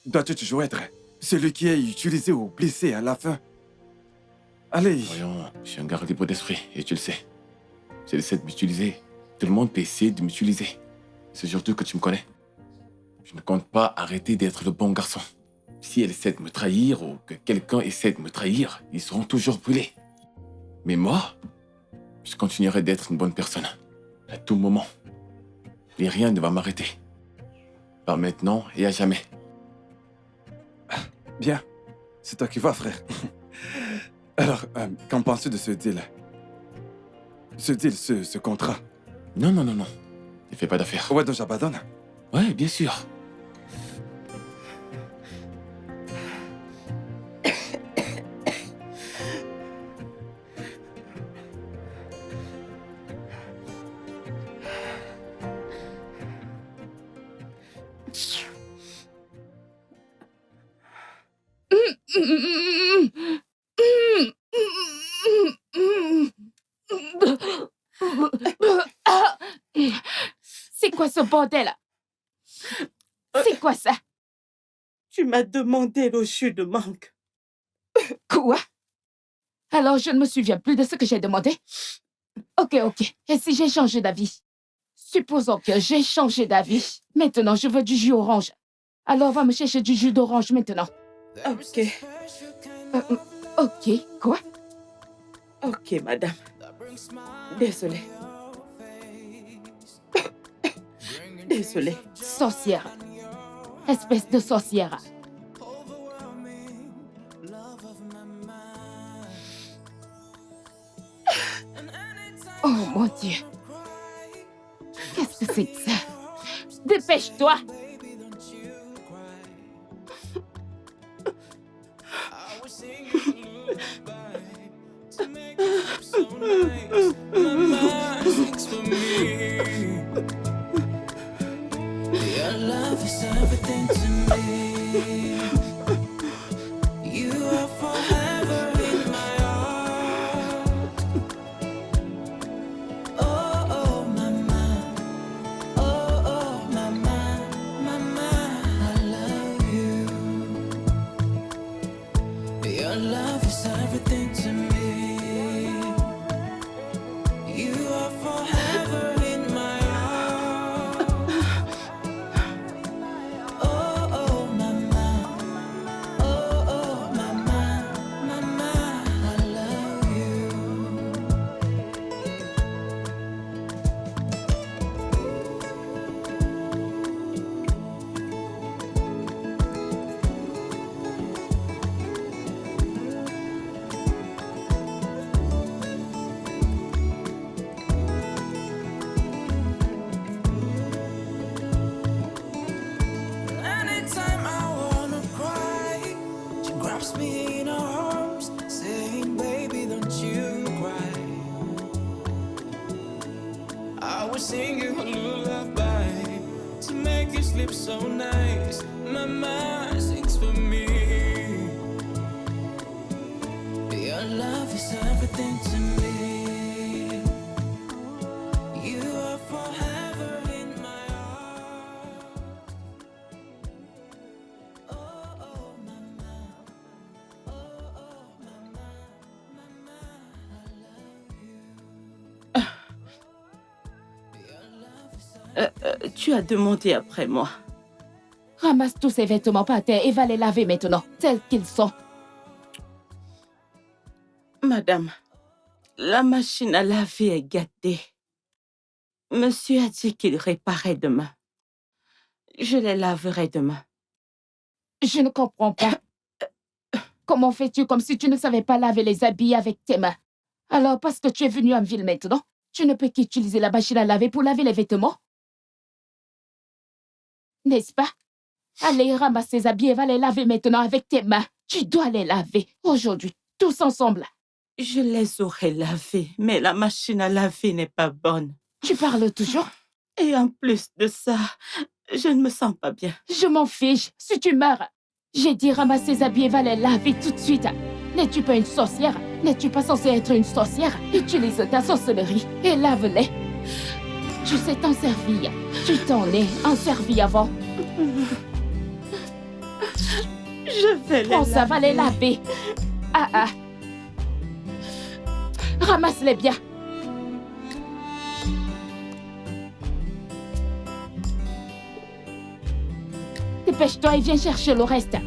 Dois-tu toujours être celui qui est utilisé ou blessé à la fin? Allez. Voyons, je suis un gars libre d'esprit, et tu le sais. S'il essaie de m'utiliser, tout le monde peut essayer de m'utiliser. C'est surtout que tu me connais. Je ne compte pas arrêter d'être le bon garçon. Si elle essaie de me trahir ou que quelqu'un essaie de me trahir, ils seront toujours brûlés. Mais moi, je continuerai d'être une bonne personne. À tout moment. Et rien ne va m'arrêter. Pas maintenant et à jamais. Bien, c'est toi qui vois, frère. Alors, qu'en penses-tu de ce deal? Ce contrat? Non. Ne fais pas d'affaires. Ouais, donc j'abandonne. Ouais, bien sûr. C'est quoi ce bordel? C'est quoi ça? Tu m'as demandé le jus de mangue. Quoi? Alors je ne me souviens plus de ce que j'ai demandé? Ok. Et si j'ai changé d'avis? Supposons que j'ai changé d'avis. Maintenant, je veux du jus orange. Alors va me chercher du jus d'orange maintenant. Ok. Ok, quoi? Ok, madame. Désolée. Désolée. Sorcière. Espèce de sorcière. Oh mon Dieu. Qu'est-ce que c'est que ça? Dépêche-toi! Your love is everything to me. You are forever in my heart. Oh, mama. Oh, mama. Mama, I love you. Your love is everything to me. You are forever in my heart. Oh, mama. Oh, mama. Mama, I love you. Anytime I wanna cry, she grabs me in her arms, saying, "Baby, don't you cry." I will sing you a lullaby to make you sleep so nice. Mama sings for me. Your love is everything to me. You are forever in my heart. Oh, mama. Oh, mama. Mama, I love you. Your love is Tu as demandé après moi. Ramasse tous ces vêtements par terre et va les laver maintenant, tels qu'ils sont. Madame, la machine à laver est gâtée. Monsieur a dit qu'il réparait demain. Je les laverai demain. Je ne comprends pas. Comment fais-tu comme si tu ne savais pas laver les habits avec tes mains? Alors, parce que tu es venu en ville maintenant, tu ne peux qu'utiliser la machine à laver pour laver les vêtements? N'est-ce pas? Allez, ramasse ces habits et va les laver maintenant avec tes mains. Tu dois les laver aujourd'hui, tous ensemble. Je les aurais lavés, mais la machine à laver n'est pas bonne. Tu parles toujours? Et en plus de ça, je ne me sens pas bien. Je m'en fiche, si tu meurs. J'ai dit ramasse ces habits et va les laver tout de suite. N'es-tu pas une sorcière? N'es-tu pas censée être une sorcière? Utilise ta sorcellerie et lave-les. Tu sais t'en servir. Tu t'en es en servi avant. Je vais les Prends ça, laver. va les laver. Ah. Ramasse-les bien. Dépêche-toi et viens chercher le reste.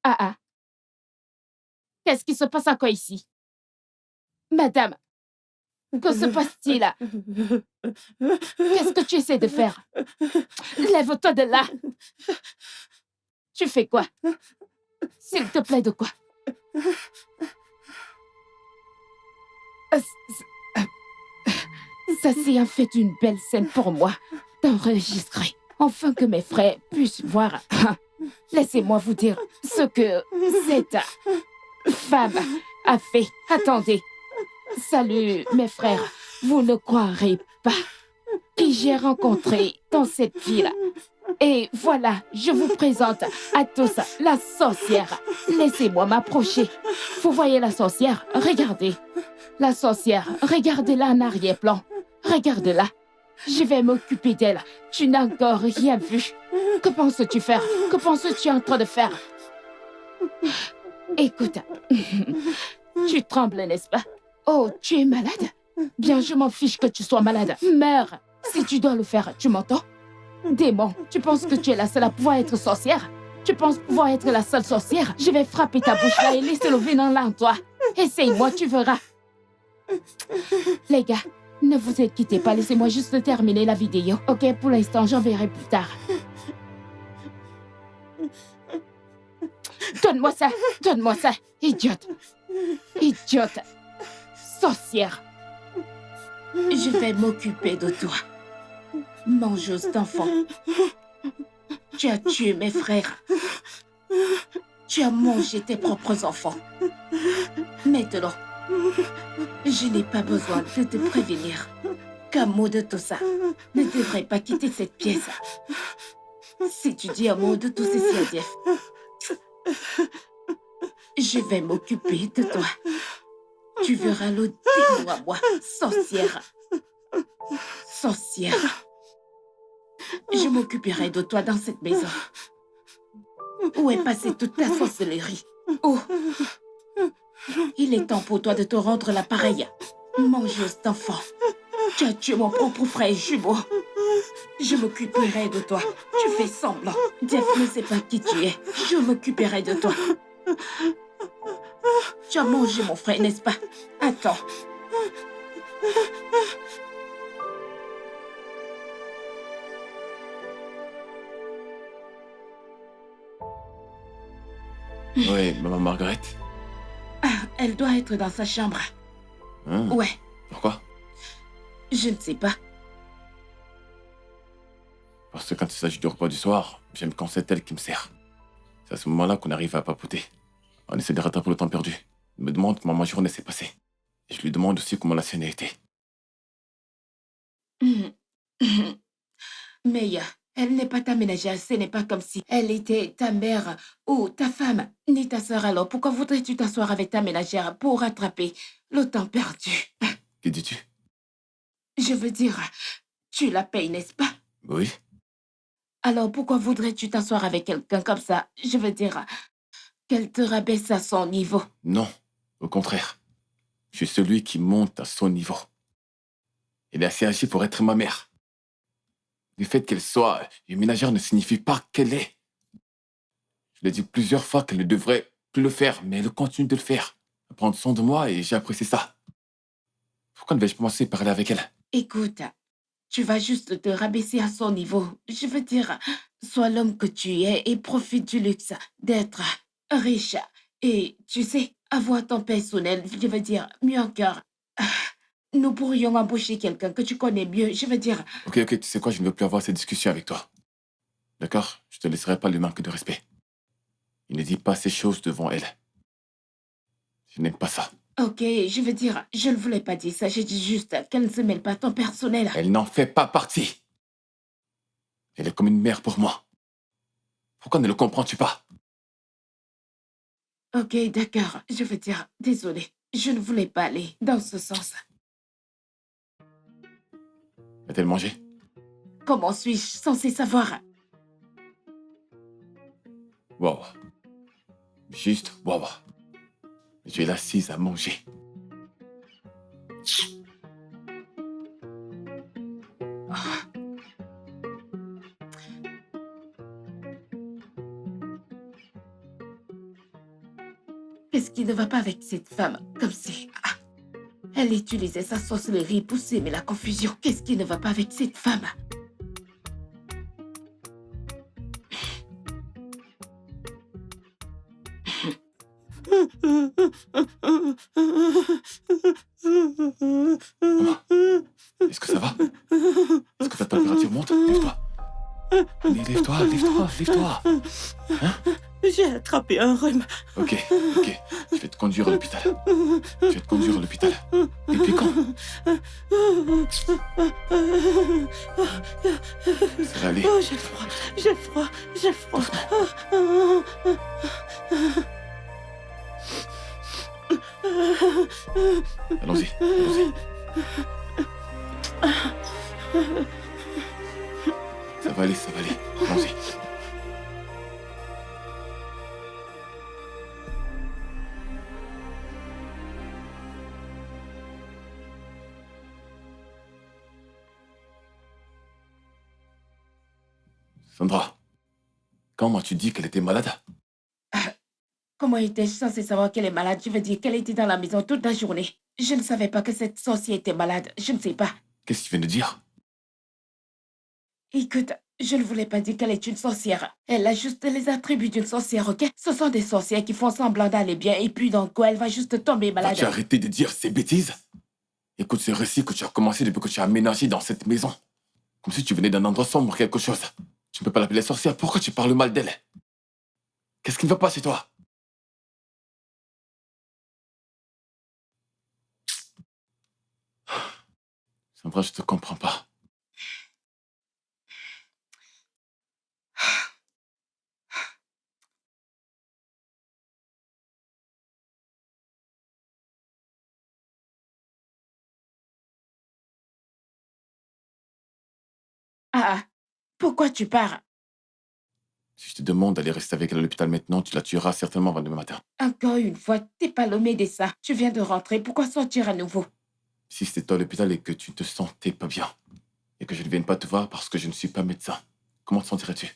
Ah ah. Qu'est-ce qui se passe encore ici? Madame, que se passe-t-il là? Qu'est-ce que tu essaies de faire? Lève-toi de là. Tu fais quoi? S'il te plaît, de quoi? Ça, c'est en fait une belle scène pour moi d'enregistrer. Enfin que mes frères puissent voir. Laissez-moi vous dire ce que cette femme a fait. Attendez. Salut, mes frères. Vous ne croirez pas qui j'ai rencontré dans cette ville. Et voilà, je vous présente à tous la sorcière. Laissez-moi m'approcher. Vous voyez la sorcière? Regardez. La sorcière, regardez-la en arrière-plan. Regarde-la. Je vais m'occuper d'elle. Tu n'as encore rien vu. Que penses-tu faire? Que penses-tu en train de faire? Écoute, tu trembles, n'est-ce pas? Oh, tu es malade? Bien, je m'en fiche que tu sois malade. Meurs. Si tu dois le faire, tu m'entends? Démon, tu penses que tu es la seule à pouvoir être sorcière? Tu penses pouvoir être la seule sorcière? Je vais frapper ta bouche là et laisser le venin là en toi. Essaye-moi, tu verras. Les gars, ne vous inquiétez pas, laissez-moi juste terminer la vidéo. Ok, pour l'instant, j'en verrai plus tard. Donne-moi ça, idiote. Idiote. Sorcière. Je vais m'occuper de toi. Mangeuse d'enfants. Tu as tué mes frères. Tu as mangé tes propres enfants. Maintenant, je n'ai pas besoin de te prévenir qu'un mot de tout ça ne devrait pas quitter cette pièce. Si tu dis un mot de tout ceci à Jeff, je vais m'occuper de toi. Tu verras le démon à moi, sorcière. Sorcière. Je m'occuperai de toi dans cette maison. Où est passée toute ta sorcellerie? Oh, il est temps pour toi de te rendre l'appareil. Mangeuse d'enfants. Tu as tué mon propre frère jumeau. Je m'occuperai de toi. Tu fais semblant. Jeff ne sait pas qui tu es. Je m'occuperai de toi. Tu as mangé mon frère, n'est-ce pas? Attends. Oui, maman Margaret. Ah, elle doit être dans sa chambre. Ouais, Pourquoi? je ne sais pas. Parce que quand il s'agit du repas du soir, j'aime quand c'est elle qui me sert. C'est à ce moment-là qu'on arrive à papoter. On essaie de rattraper le temps perdu. Elle me demande comment ma journée s'est passée. Et je lui demande aussi comment la sienne a été. Mais elle n'est pas ta ménagère, ce n'est pas comme si elle était ta mère ou ta femme, ni ta sœur. Alors pourquoi voudrais-tu t'asseoir avec ta ménagère pour rattraper le temps perdu? Que dis-tu? Je veux dire, tu la payes, n'est-ce pas? Oui. Alors pourquoi voudrais-tu t'asseoir avec quelqu'un comme ça? Je veux dire, qu'elle te rabaisse à son niveau. Non, au contraire. Je suis celui qui monte à son niveau. Elle est assez âgée pour être ma mère. Le fait qu'elle soit une ménagère ne signifie pas qu'elle est. Je l'ai dit plusieurs fois qu'elle ne devrait plus le faire, mais elle continue de le faire. Elle prend soin de moi et j'ai apprécié ça. Pourquoi ne vais-je pas commencer à parler avec elle? Écoute, tu vas juste te rabaisser à son niveau. Je veux dire, sois l'homme que tu es et profite du luxe d'être riche. Et tu sais, avoir ton personnel, je veux dire, mieux encore. Nous pourrions embaucher quelqu'un que tu connais mieux. Je veux dire, Ok, tu sais quoi, je ne veux plus avoir cette discussion avec toi. D'accord? Je te laisserai pas lui manquer de respect. Il ne dit pas ces choses devant elle. Je n'aime pas ça. ok, je veux dire, je ne voulais pas dire ça. J'ai dit juste qu'elle ne se mêle pas à ton personnel. Elle n'en fait pas partie. Elle est comme une mère pour moi. Pourquoi ne le comprends-tu pas? Ok, d'accord. Je veux dire, désolé. Je ne voulais pas aller dans ce sens. A-t-elle mangé? Comment suis-je censée savoir? Wow. Juste wow. Je vais l'assise à manger. Qu'est-ce qui ne va pas avec cette femme? Comme si... Ah, elle utilisait sa sorcellerie pour s'aimer la confusion. Qu'est-ce qui ne va pas avec cette femme? Est-ce que ça va? Est-ce que ta température monte? Lève-toi. Allez, lève-toi, lève-toi, lève-toi. J'ai attrapé un rhume. Ok. Je vais te conduire à l'hôpital. Depuis quand? Ça va aller. Oh, j'ai froid. Allons-y. Ça va aller. Allons-y. Sandra, quand m'as-tu dit qu'elle était malade? Comment étais-je censée savoir qu'elle est malade? Je veux dire qu'elle était dans la maison toute la journée. Je ne savais pas que cette sorcière était malade. Je ne sais pas. Qu'est-ce que tu viens de dire? Écoute, je ne voulais pas dire qu'elle est une sorcière. Elle a juste les attributs d'une sorcière, ok? Ce sont des sorcières qui font semblant d'aller bien et puis d'un coup, elle va juste tomber malade. Vas-tu arrêter de dire ces bêtises? Écoute ce récit que tu as commencé depuis que tu as aménagé dans cette maison. Comme si tu venais d'un endroit sombre, quelque chose. Tu ne peux pas l'appeler sorcière. Pourquoi tu parles mal d'elle? Qu'est-ce qui ne va pas chez toi? Sandra, je te comprends pas. Ah, pourquoi tu pars? Si je te demande d'aller rester avec elle à l'hôpital maintenant, tu la tueras certainement avant demain matin. Encore une fois, t'es pas le médecin. Tu viens de rentrer, pourquoi sortir à nouveau? Si c'était toi à l'hôpital et que tu ne te sentais pas bien, et que je ne vienne pas te voir parce que je ne suis pas médecin, comment te sentirais-tu?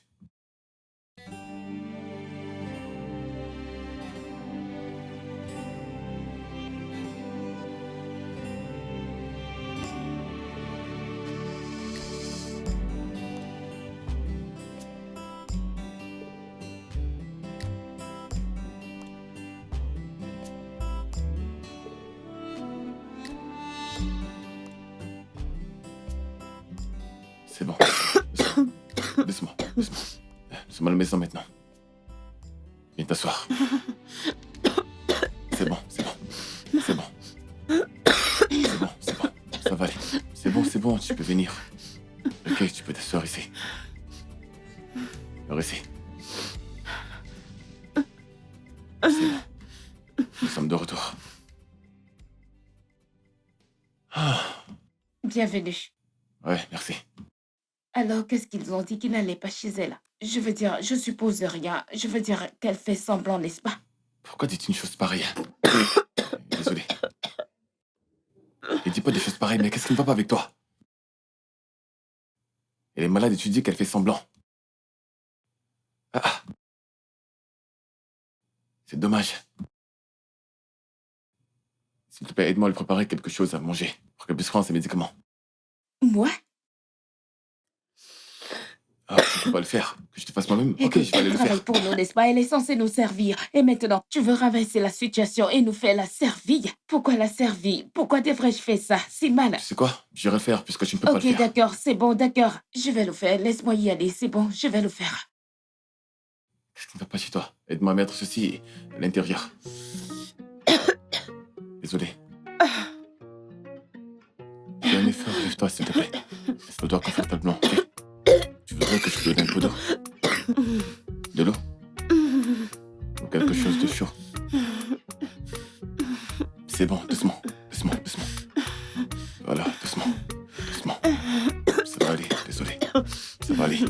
C'est bon. Doucement. Nous sommes à la maison maintenant. Viens t'asseoir. C'est bon. Ça va aller. C'est bon, tu peux venir. Ok, tu peux t'asseoir ici. Alors ici. C'est bon. Nous sommes de retour. Bienvenue. Ouais, merci. Alors, qu'est-ce qu'ils ont dit qu'ils n'allaient pas chez elle? Je veux dire, je suppose rien. Je veux dire qu'elle fait semblant, n'est-ce pas? Pourquoi dis-tu une chose pareille? Désolé. Ne dis pas des choses pareilles, mais qu'est-ce qui ne va pas avec toi? Elle est malade et tu dis qu'elle fait semblant. Ah. C'est dommage. S'il te plaît, aide-moi à lui préparer quelque chose à manger pour qu'elle puisse prendre ses médicaments. Moi? Ah, tu ne peux pas le faire. Que je te fasse moi-même? Ok, Écoute, je vais aller elle le travaille faire. pour nous, n'est-ce pas? Elle est censée nous servir. Et maintenant, tu veux renverser la situation et nous faire la serville? Pourquoi la serville? Pourquoi devrais-je faire ça? C'est mal. Tu sais quoi? J'irai le faire puisque tu ne peux pas Ok, le faire. d'accord, c'est bon, d'accord. Je vais le faire. Laisse-moi y aller, c'est bon, je vais le faire. Qu'est-ce qui ne va pas chez toi? Aide-moi à mettre ceci à l'intérieur. Désolé. Fais un effort, lève-toi s'il te plaît. Laisse-toi confortablement, ok? Tu voudrais que je te donne un peu d'eau? De l'eau? Ou quelque chose de chaud? C'est bon, doucement. Voilà, doucement. Ça va aller, désolé. Ça va aller.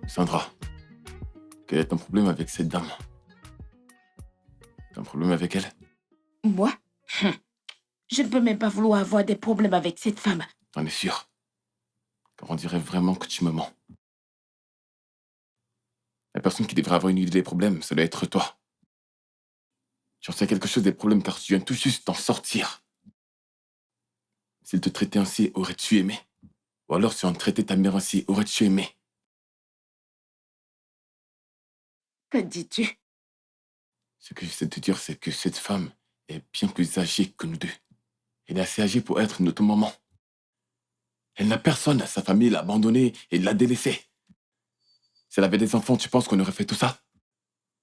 Sandra, quel est ton problème avec cette dame? Ton problème avec elle? Moi? Je ne peux même pas vouloir avoir des problèmes avec cette femme. T'en es sûr? Car on dirait vraiment que tu me mens. La personne qui devrait avoir une idée des problèmes, ça doit être toi. Tu en sais quelque chose des problèmes car tu viens tout juste d'en sortir. S'il te traitait ainsi, aurais-tu aimé? Ou alors si on traitait ta mère ainsi, aurais-tu aimé? Que dis-tu? Ce que j'essaie de te dire, c'est que cette femme est bien plus âgée que nous deux. Elle est assez âgée pour être notre maman. Elle n'a personne, sa famille l'a abandonnée et l'a délaissée. Si elle avait des enfants, tu penses qu'on aurait fait tout ça?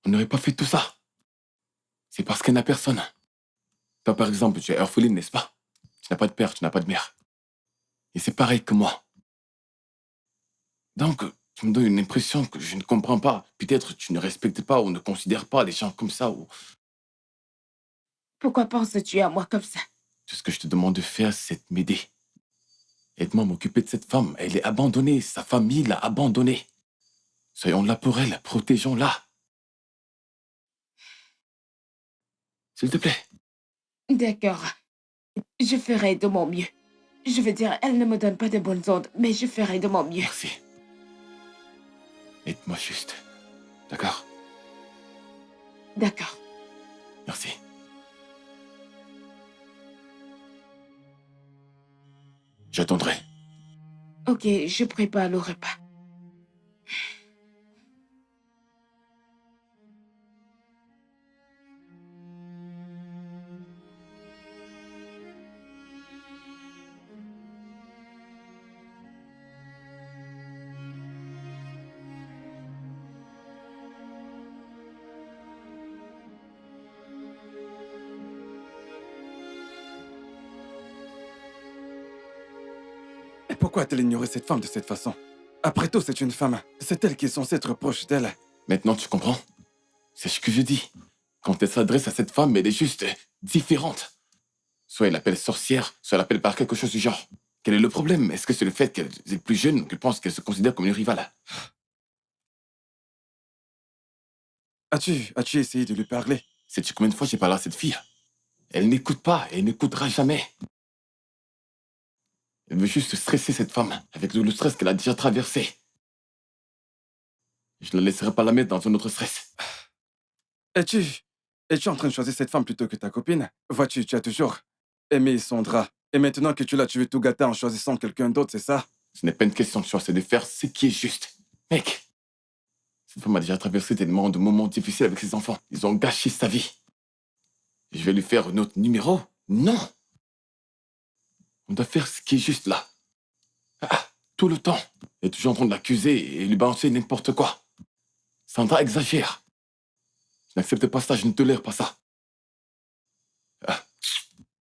On n'aurait pas fait tout ça. C'est parce qu'elle n'a personne. Toi, par exemple, tu es orpheline, n'est-ce pas? Tu n'as pas de père, tu n'as pas de mère. Et c'est pareil que moi. Donc, tu me donnes une impression que je ne comprends pas. Peut-être tu ne respectes pas ou ne considères pas les gens comme ça. Ou... Pourquoi penses-tu à moi comme ça? Tout ce que je te demande de faire, c'est de m'aider. Aide-moi à m'occuper de cette femme. Elle est abandonnée. Sa famille l'a abandonnée. Soyons là pour elle. Protégeons-la. S'il te plaît. D'accord. Je ferai de mon mieux. Je veux dire, elle ne me donne pas de bonnes ondes, mais je ferai de mon mieux. Merci. Aide-moi juste. D'accord? D'accord. Merci. J'attendrai. Ok, je prépare le repas. Et pourquoi a-t-elle ignoré cette femme de cette façon? Après tout, c'est une femme. C'est elle qui est censée être proche d'elle. Maintenant, tu comprends? C'est ce que je dis. Quand elle s'adresse à cette femme, elle est juste différente. Soit elle l'appelle sorcière, soit elle l'appelle par quelque chose du genre. Quel est le problème? Est-ce que c'est le fait qu'elle est plus jeune ou qu'elle pense qu'elle se considère comme une rivale? As-tu essayé de lui parler? Sais-tu combien de fois j'ai parlé à cette fille? Elle n'écoute pas et elle n'écoutera jamais. Elle veut juste stresser cette femme avec tout le stress qu'elle a déjà traversé. Je ne la laisserai pas la mettre dans un autre stress. Es-tu en train de choisir cette femme plutôt que ta copine? Vois-tu, tu as toujours aimé Sandra. Et maintenant que tu l'as, tu veux tout gâter en choisissant quelqu'un d'autre, c'est ça? Ce n'est pas une question de choix, c'est de faire ce qui est juste. Mec, cette femme a déjà traversé tellement de moments difficiles avec ses enfants. Ils ont gâché sa vie. Et je vais lui faire un autre numéro? Non! On doit faire ce qui est juste là. Ah, tout le temps. Elle est toujours en train de l'accuser et lui balancer n'importe quoi. Sandra exagère. Je n'accepte pas ça, je ne tolère pas ça. Ah,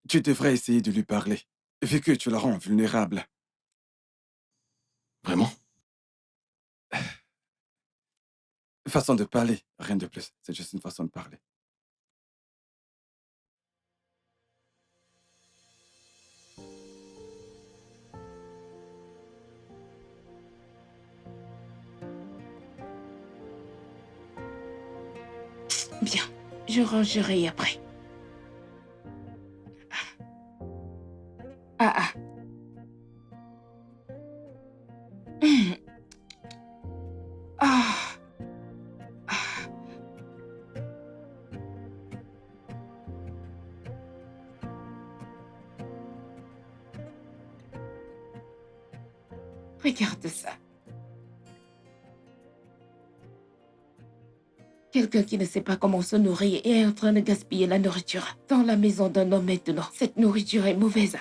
Tu devrais essayer de lui parler, vu que tu la rends vulnérable. vraiment? Façon de parler, rien de plus. C'est juste une façon de parler. Bien, je rangerai après. Ah ah. Hum. Ah. Ah. Regarde ça. Quelqu'un qui ne sait pas comment se nourrir et est en train de gaspiller la nourriture dans la maison d'un homme maintenant. Cette nourriture est mauvaise.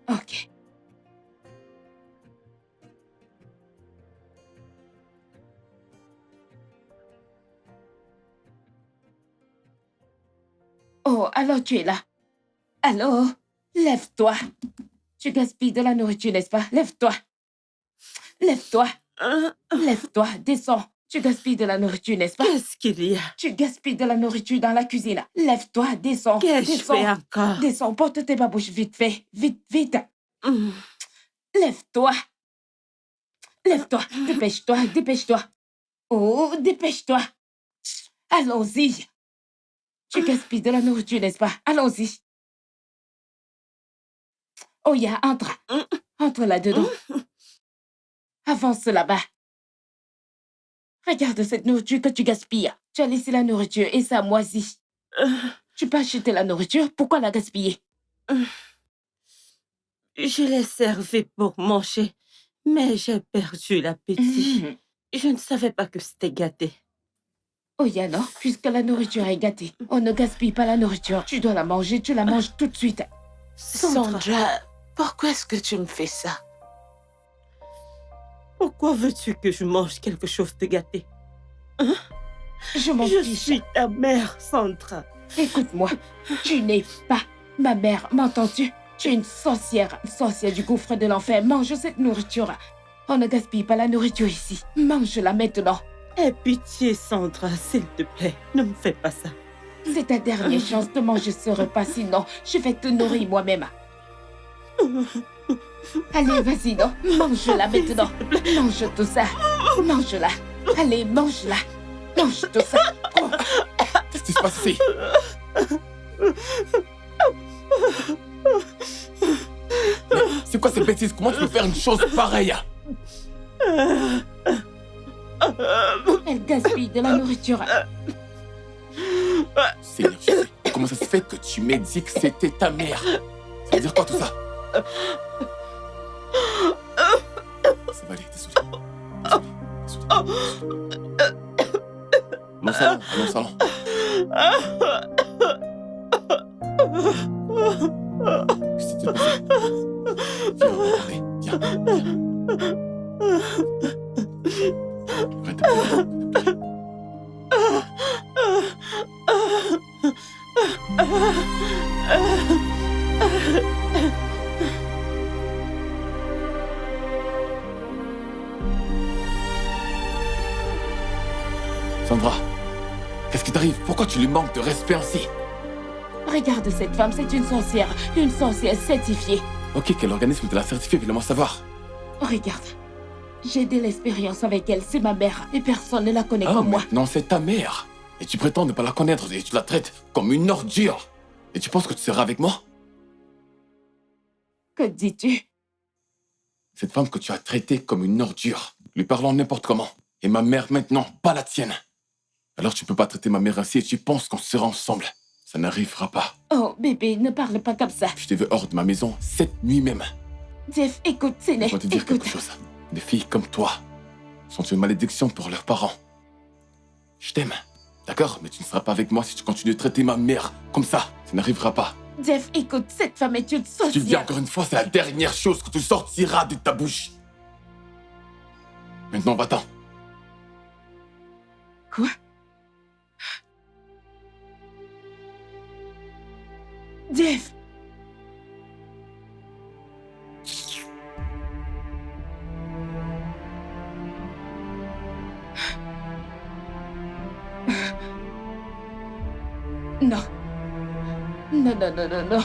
Ok. Oh, alors tu es là. Alors, lève-toi. Tu gaspilles de la nourriture, n'est-ce pas? Lève-toi. Lève-toi. Lève-toi, descends. Tu gaspilles de la nourriture, n'est-ce pas? Qu'est-ce qu'il y a? Tu gaspilles de la nourriture dans la cuisine. Lève-toi, descends. Qu'ai-je Descends. fait encore? Descends, porte tes babouches vite fait. Vite, vite. Hum. Lève-toi. Lève-toi. Dépêche-toi, dépêche-toi. Oh, dépêche-toi. Allons-y. Tu gaspilles de la nourriture, n'est-ce pas? Allons-y. Oya, entre. Entre là-dedans. Avance là-bas. Regarde cette nourriture que tu gaspilles. Tu as laissé la nourriture et ça moisit. Tu peux acheter la nourriture, pourquoi la gaspiller? Je l'ai servi pour manger, mais j'ai perdu l'appétit. Je ne savais pas que c'était gâté. Oya, non, puisque la nourriture est gâtée. On ne gaspille pas la nourriture. Tu dois la manger, tu la manges tout de suite. Sandra, Pourquoi est-ce que tu me fais ça? pourquoi veux-tu que je mange quelque chose de gâté? Je m'en Je fiche. suis ta mère, Sandra. Écoute-moi, tu n'es pas ma mère, m'entends-tu? Tu es une sorcière du gouffre de l'enfer. Mange cette nourriture. On ne gaspille pas la nourriture ici. Mange-la maintenant. Aie pitié, Sandra, s'il te plaît. Ne me fais pas ça. C'est ta dernière chance de manger ce repas, sinon je vais te nourrir moi-même. Allez, vas-y, non. Mange-la maintenant. Mange tout ça. Mange-la. Allez, mange-la. Mange tout ça. Oh. Qu'est-ce qui se passe ici? Mais c'est quoi cette bêtise? Comment tu peux faire une chose pareille? Elle gaspille de la nourriture. Seigneur Jésus, comment ça se fait que tu m'aies dit que c'était ta mère? Ça veut dire quoi tout ça? Ça va aller, désolé. Allons au salon, allons au salon. Qu'est-ce qui s'est passé? Viens, regardez, viens. Arrête de pleurer. Sandra, qu'est-ce qui t'arrive? Pourquoi tu lui manques de respect ainsi? Regarde cette femme, c'est une sorcière certifiée. Ok, quel organisme te l'a certifié? Fais-le-moi savoir. Regarde, j'ai de l'expérience avec elle, c'est ma mère, et personne ne la connaît Ah, comme moi. maintenant c'est ta mère. Et tu prétends ne pas la connaître et tu la traites comme une ordure. Et tu penses que tu seras avec moi? Que dis-tu? Cette femme que tu as traitée comme une ordure, lui parlant n'importe comment. Et ma mère maintenant, pas la tienne. Alors tu peux pas traiter ma mère ainsi et tu penses qu'on sera ensemble. Ça n'arrivera pas. Oh, bébé, ne parle pas comme ça. Je t'ai vu hors de ma maison cette nuit même. Jeff, écoute, c'est Je dois te dire quelque chose. Des filles comme toi sont une malédiction pour leurs parents. Je t'aime, d'accord? Mais tu ne seras pas avec moi si tu continues de traiter ma mère comme ça. Ça n'arrivera pas. Jeff, écoute, cette femme est une Si tu le dis sorcière. encore une fois, c'est la dernière chose que tu sortiras de ta bouche. Maintenant, va-t'en. Quoi? Jeff! Non. Non, non, non, non, non.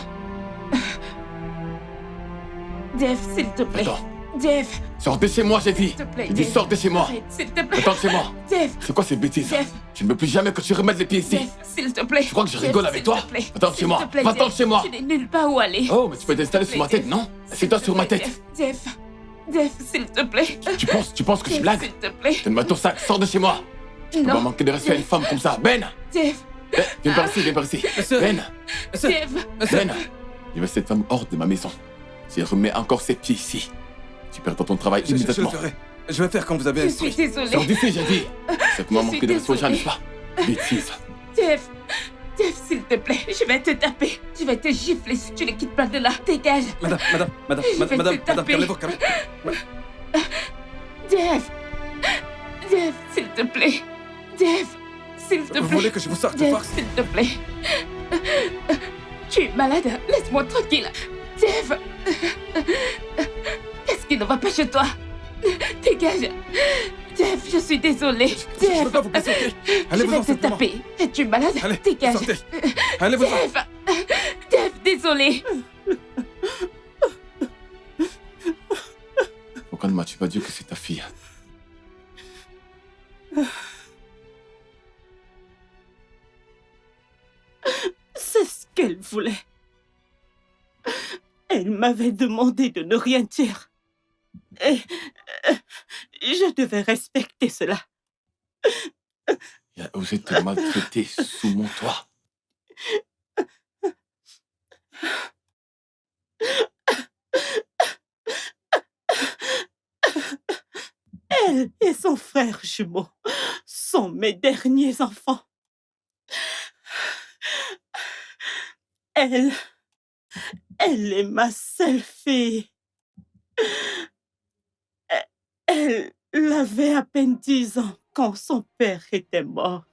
Jeff, s'il te plaît. Attends. Jeff, Sors de chez moi, j'ai dit. s'il te plaît. J'ai dit Jeff. sors de chez moi. Arrête, s'il te plaît. Attends chez moi. Jeff, C'est quoi ces bêtises? Jeff. Je ne veux plus jamais que tu remettes les pieds ici. Jeff, s'il te plaît. Tu crois que je Jeff, rigole avec s'il toi? te plaît. Va-t'en chez S'il moi. te plaît, Va-t'en Jeff. chez moi. Tu n'es nulle part où aller. Oh, mais tu peux t'installer S'il sur te ma plaît, tête, non? Jeff. Assieds-toi sur ma S'il te tête. plaît, Jeff. Jeff, s'il te plaît. Tu penses que je Jeff, blague? s'il te plaît. Donne-moi ton sac, sors de chez moi. Tu peux pas Non. manquer de respect à une femme comme ça. Ben! Jeff, Ben, viens par ici, viens par ici. Monsieur. Ben! Monsieur, Jeff. Ben! Je veux cette femme hors de ma maison. Si elle remet encore ses pieds ici, tu perds ton travail je le immédiatement. ferai. Je vais faire comme vous avez Je suis instruit. désolée. Sors d'ici, j'ai dit. C'est comment Je manquer suis de respect aux gens, désolée. n'est-ce pas? Bêtise. Jeff. Jeff, s'il te plaît. Je vais te taper. Je vais te gifler si tu ne quittes pas de là. Dégage. Madame, Je vais te taper. calmez-vous, calmez-vous. Jeff. Jeff, s'il te plaît. Jeff, s'il te Vous plaît. voulez que je vous sorte de Jeff, force? s'il te plaît. Tu es malade. Laisse-moi tranquille. Jeff. Qu'est-ce qui ne va pas chez toi? Dégage. Jeff, je suis désolée. Je ne Jeff. peux pas vous blesser, ok? Je Allez-vous-en vais te simplement. taper. Es-tu malade? Allez, Dégage. sortez. Allez-vous-en. Jeff. Jeff, désolée. Pourquoi ne m'as-tu pas dit que c'est ta fille? voulait. Elle m'avait demandé de ne rien dire. Et je devais respecter cela. Il a osé te maltraiter sous mon toit. Elle et son frère jumeau sont mes derniers enfants. Elle est ma seule fille. Elle avait à peine 10 ans quand son père était mort.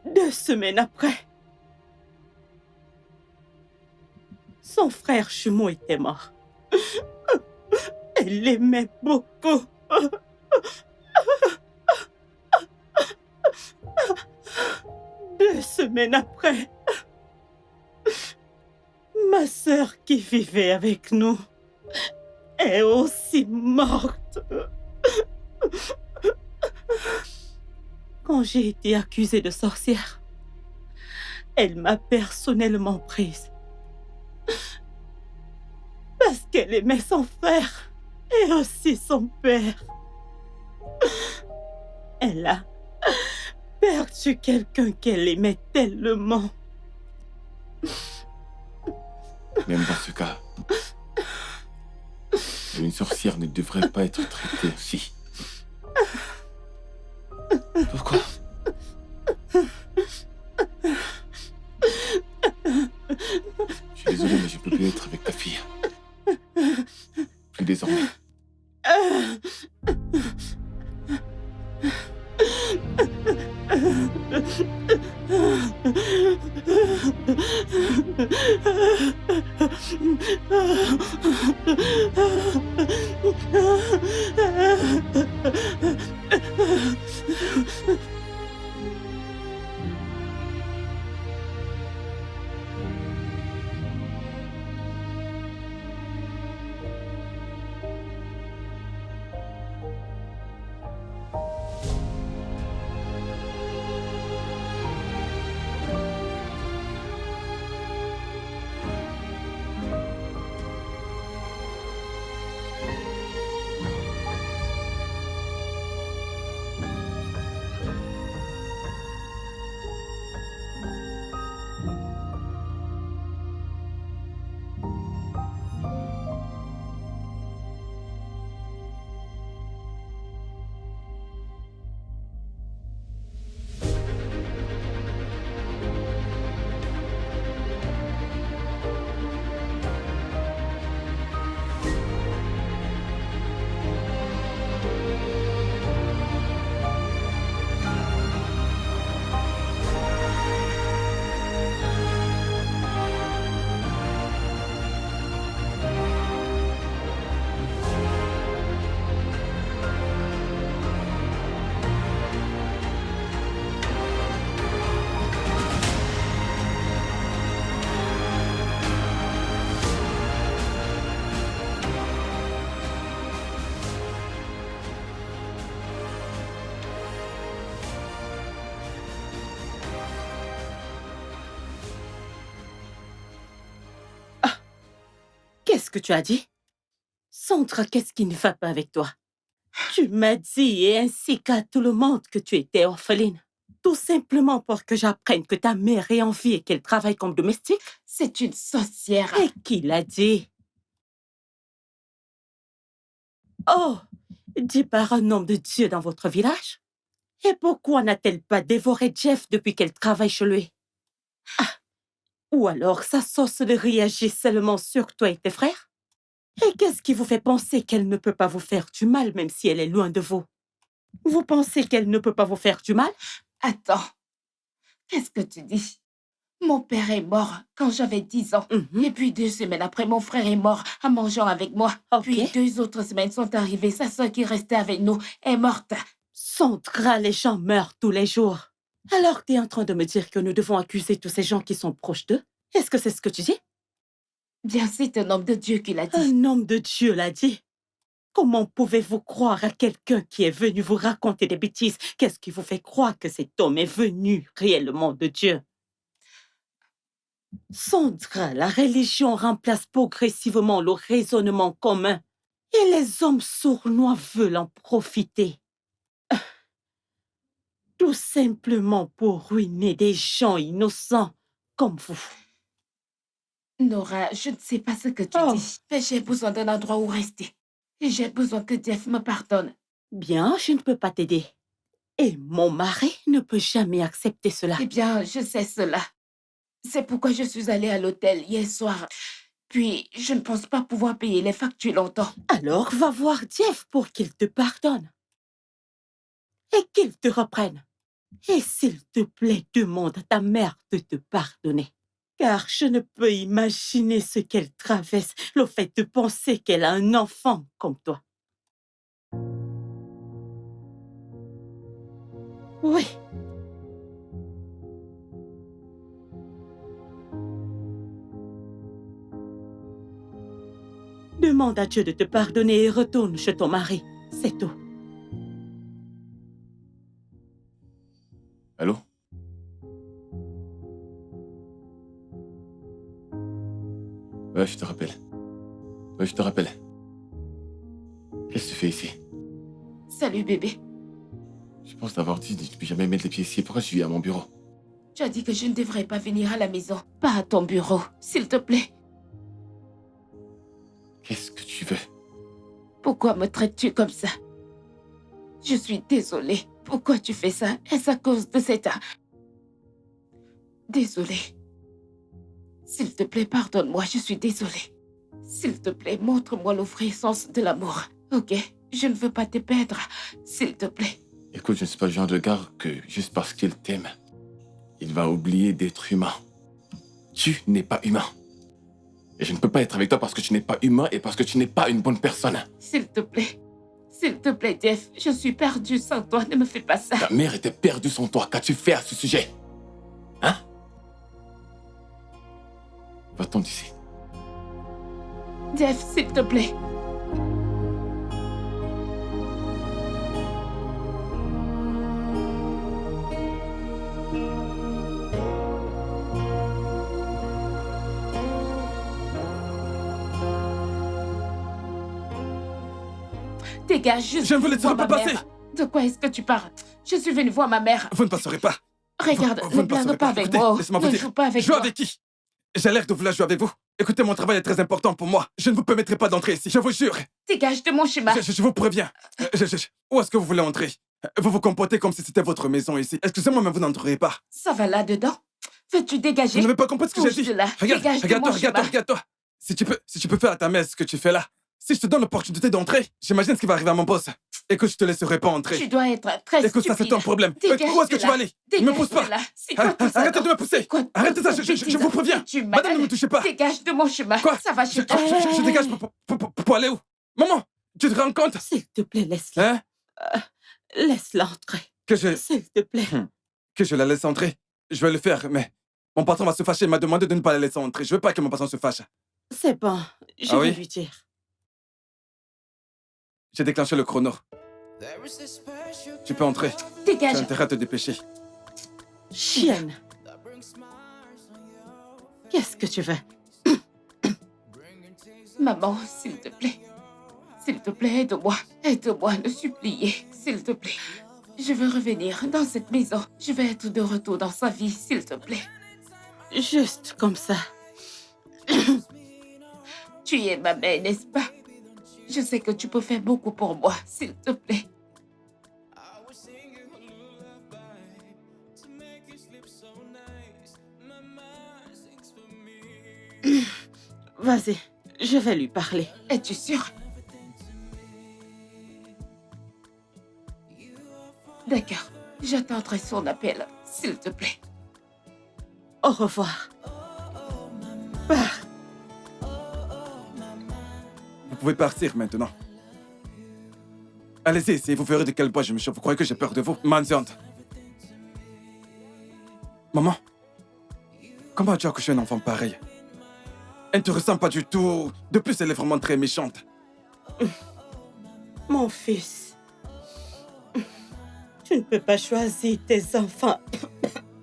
Deux semaines après, son frère jumeau était mort. Elle l'aimait beaucoup. Deux semaines après, ma sœur qui vivait avec nous est aussi morte. Quand j'ai été accusée de sorcière, elle m'a personnellement prise. Parce qu'elle aimait son frère et aussi son père. Elle a perdu quelqu'un qu'elle aimait tellement. Même dans ce cas, une sorcière ne devrait pas être traitée ainsi. Pourquoi? Je suis désolé, mais je ne peux plus être avec ta fille. Plus désormais. Qu'est-ce que tu as dit? Sandra, qu'est-ce qui ne va pas avec toi? Tu m'as dit, et ainsi qu'à tout le monde, que tu étais orpheline. Tout simplement pour que j'apprenne que ta mère est en vie et qu'elle travaille comme domestique? C'est une sorcière. Et qui l'a dit? Oh, dit par un homme de Dieu dans votre village? Et pourquoi n'a-t-elle pas dévoré Jeff depuis qu'elle travaille chez lui? Ah, ou alors sa sorcellerie agit seulement sur toi et tes frères? Et qu'est-ce qui vous fait penser qu'elle ne peut pas vous faire du mal même si elle est loin de vous? Vous pensez qu'elle ne peut pas vous faire du mal? Attends, qu'est-ce que tu dis? Mon père est mort quand j'avais 10 ans. Et puis 2 semaines après, mon frère est mort en mangeant avec moi. Ok. Puis 2 autres semaines sont arrivées. Sa soeur qui restait avec nous est morte. Sandra, les gens meurent tous les jours. Alors tu es en train de me dire que nous devons accuser tous ces gens qui sont proches d'eux? Est-ce que c'est ce que tu dis? Bien, c'est un homme de Dieu qui l'a dit. Un homme de Dieu l'a dit. Comment pouvez-vous croire à quelqu'un qui est venu vous raconter des bêtises? Qu'est-ce qui vous fait croire que cet homme est venu réellement de Dieu? Sandra, la religion remplace progressivement le raisonnement commun et les hommes sournois veulent en profiter. Tout simplement pour ruiner des gens innocents comme vous. Nora, je ne sais pas ce que tu Oh. dis, mais j'ai besoin d'un endroit où rester. Et j'ai besoin que Jeff me pardonne. Bien, je ne peux pas t'aider. Et mon mari ne peut jamais accepter cela. Eh bien, je sais cela. C'est pourquoi je suis allée à l'hôtel hier soir. Puis, je ne pense pas pouvoir payer les factures longtemps. Alors, va voir Jeff pour qu'il te pardonne. Et qu'il te reprenne. Et s'il te plaît, demande à ta mère de te pardonner. Car je ne peux imaginer ce qu'elle traverse, le fait de penser qu'elle a un enfant comme toi. Oui. Demande à Dieu de te pardonner et retourne chez ton mari. C'est tout. Allô? Ouais, je te rappelle. Qu'est-ce que tu fais ici? Salut, bébé. Je pense t'avoir dit de ne plus jamais mettre les pieds ici. Pourquoi je suis à mon bureau? Tu as dit que je ne devrais pas venir à la maison. Pas à ton bureau, s'il te plaît. Qu'est-ce que tu veux? Pourquoi me traites-tu comme ça? Je suis désolée. Pourquoi tu fais ça? Est-ce à cause de cet... Désolée. S'il te plaît, pardonne-moi, je suis désolée. S'il te plaît, montre-moi le vrai sens de l'amour. Ok? Je ne veux pas te perdre. S'il te plaît. Écoute, je ne suis pas le genre de gars que, juste parce qu'il t'aime, il va oublier d'être humain. Tu n'es pas humain. Et je ne peux pas être avec toi parce que tu n'es pas humain et parce que tu n'es pas une bonne personne. S'il te plaît. S'il te plaît, Jeff. Je suis perdue sans toi. Ne me fais pas ça. Ta mère était perdue sans toi. Qu'as-tu fait à ce sujet? Hein? Va-t'en d'ici. Jeff, s'il te plaît. Dégage, Je ne vous laisserai pas passer. De quoi est-ce que tu parles? Je suis venue voir ma mère. Vous ne passerez pas. Regarde, Vous ne ne passerez blague pas avec Écoutez, moi. laissez-moi vous Ne dire. joue pas avec Jouer moi. avec qui? J'ai l'air de vouloir jouer avec vous. Écoutez, mon travail est très important pour moi. Je ne vous permettrai pas d'entrer ici, je vous jure. Dégage de mon chemin. Je vous préviens. Où est-ce que vous voulez entrer? Vous vous comportez comme si c'était votre maison ici. Excusez-moi, mais vous n'entrerez pas. Ça va là-dedans? Veux-tu dégager? Vous n'avez pas compris ce que j'ai Bouge dit? de là. Regarde, Dégage de regarde-toi, mon regarde-toi, chemin. regarde-toi. Si tu peux faire à ta messe ce que tu fais là, si je te donne l'opportunité d'entrer, j'imagine ce qui va arriver à mon boss. Écoute, je te laisserai pas entrer. Tu dois être très Écoute, ça c'est stupide. ton problème. Dégage Où est-ce que de tu là. vas aller? Ne me Dégage pousse pas. de là. C'est quoi tout ça? Arrêtez de me pousser. Quoi, Arrêtez ça, toute je vous préviens. bêtise? Madame, ne me touchez pas. Dégage de mon chemin. Quoi? Ça va Je chez toi. dégage pour aller où? Maman, tu te rends compte? S'il te plaît, laisse-la. Hein? Laisse-la entrer. Que S'il te plaît. que je la laisse entrer? Je vais le faire, mais mon patron va se fâcher. Il m'a demandé de ne pas la laisser entrer. Je veux pas que mon patron se fâche. C'est bon. Je Ah vais oui? lui dire. J'ai déclenché le chrono. Tu peux entrer. Tu as Dégage. intérêt à te dépêcher. Chienne. Qu'est-ce que tu veux? Maman, s'il te plaît. S'il te plaît, aide-moi. Aide-moi à le supplier. S'il te plaît. Je veux revenir dans cette maison. Je vais être de retour dans sa vie, s'il te plaît. Juste comme ça. Tu es ma mère, n'est-ce pas? Je sais que tu peux faire beaucoup pour moi, s'il te plaît. Vas-y, je vais lui parler. Es-tu sûre? D'accord. J'attendrai son appel, s'il te plaît. Au revoir. Pars. Vous pouvez partir maintenant. Allez-y, essayez, vous verrez de quel bois je me chauffe. Vous croyez que j'ai peur de vous? Mendiante. Maman, comment as-tu accouché un enfant pareil? Elle ne te ressemble pas du tout. De plus, elle est vraiment très méchante. Mon fils, tu ne peux pas choisir tes enfants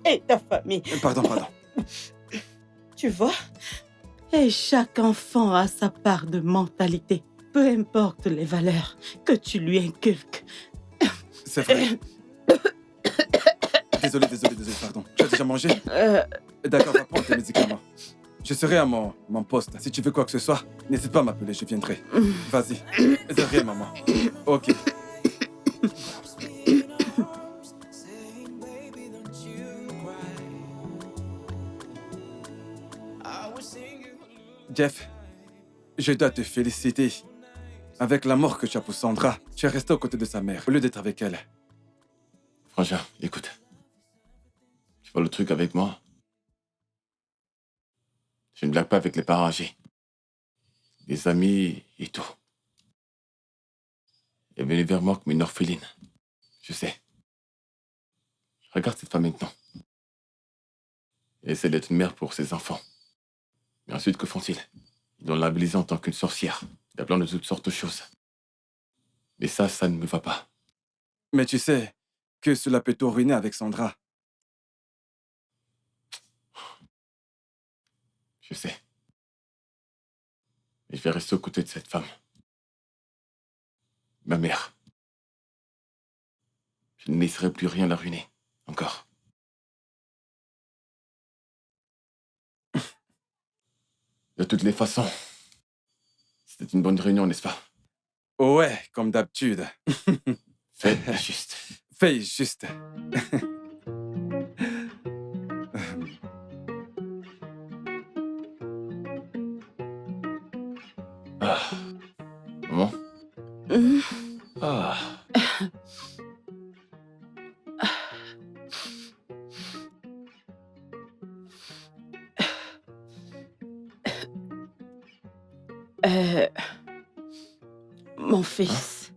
et ta famille. Pardon. Tu vois? Et chaque enfant a sa part de mentalité. Peu importe les valeurs que tu lui inculques. C'est vrai. Désolé, pardon. Tu as déjà mangé? D'accord, va prendre tes médicaments. Je serai à mon poste. Si tu veux quoi que ce soit, n'hésite pas à m'appeler, je viendrai. Vas-y. De rien, maman. Ok. Saying, baby, don't you cry. I was singing. Jeff, je dois te féliciter. Avec l'amour que tu as pour Sandra, tu es resté aux côtés de sa mère, au lieu d'être avec elle. Frangin, écoute. Tu vois le truc avec moi? Je ne blague pas avec les parents âgés. Des amis et tout. Elle est venue vers moi comme une orpheline. Je sais. Regarde cette femme maintenant. Elle essaie d'être une mère pour ses enfants. Mais ensuite, que font-ils? Ils l'ont labellisée en tant qu'une sorcière, l'appelant de toutes sortes de choses. Mais ça ne me va pas. Mais tu sais que cela peut tout ruiner avec Sandra. Je sais. Et je vais rester aux côtés de cette femme. Ma mère. Je ne laisserai plus rien la ruiner. Encore. De toutes les façons, c'était une bonne réunion, n'est-ce pas? Ouais, comme d'habitude. Faites juste. Fais juste. Ah. Maman? Ah. Mon fils,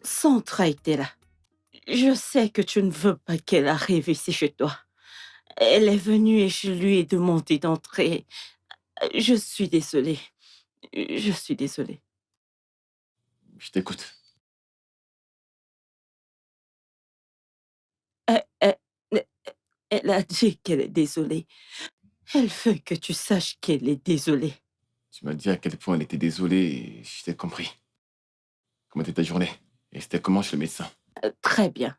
Sandra était là. Je sais que tu ne veux pas qu'elle arrive ici chez toi. Elle est venue et je lui ai demandé d'entrer. Je suis désolée. Je suis désolée. Je t'écoute. Elle, elle a dit qu'elle est désolée. Elle veut que tu saches qu'elle est désolée. Tu m'as dit à quel point elle était désolée et je t'ai compris. Comment était ta journée? Et c'était comment chez le médecin? Très bien.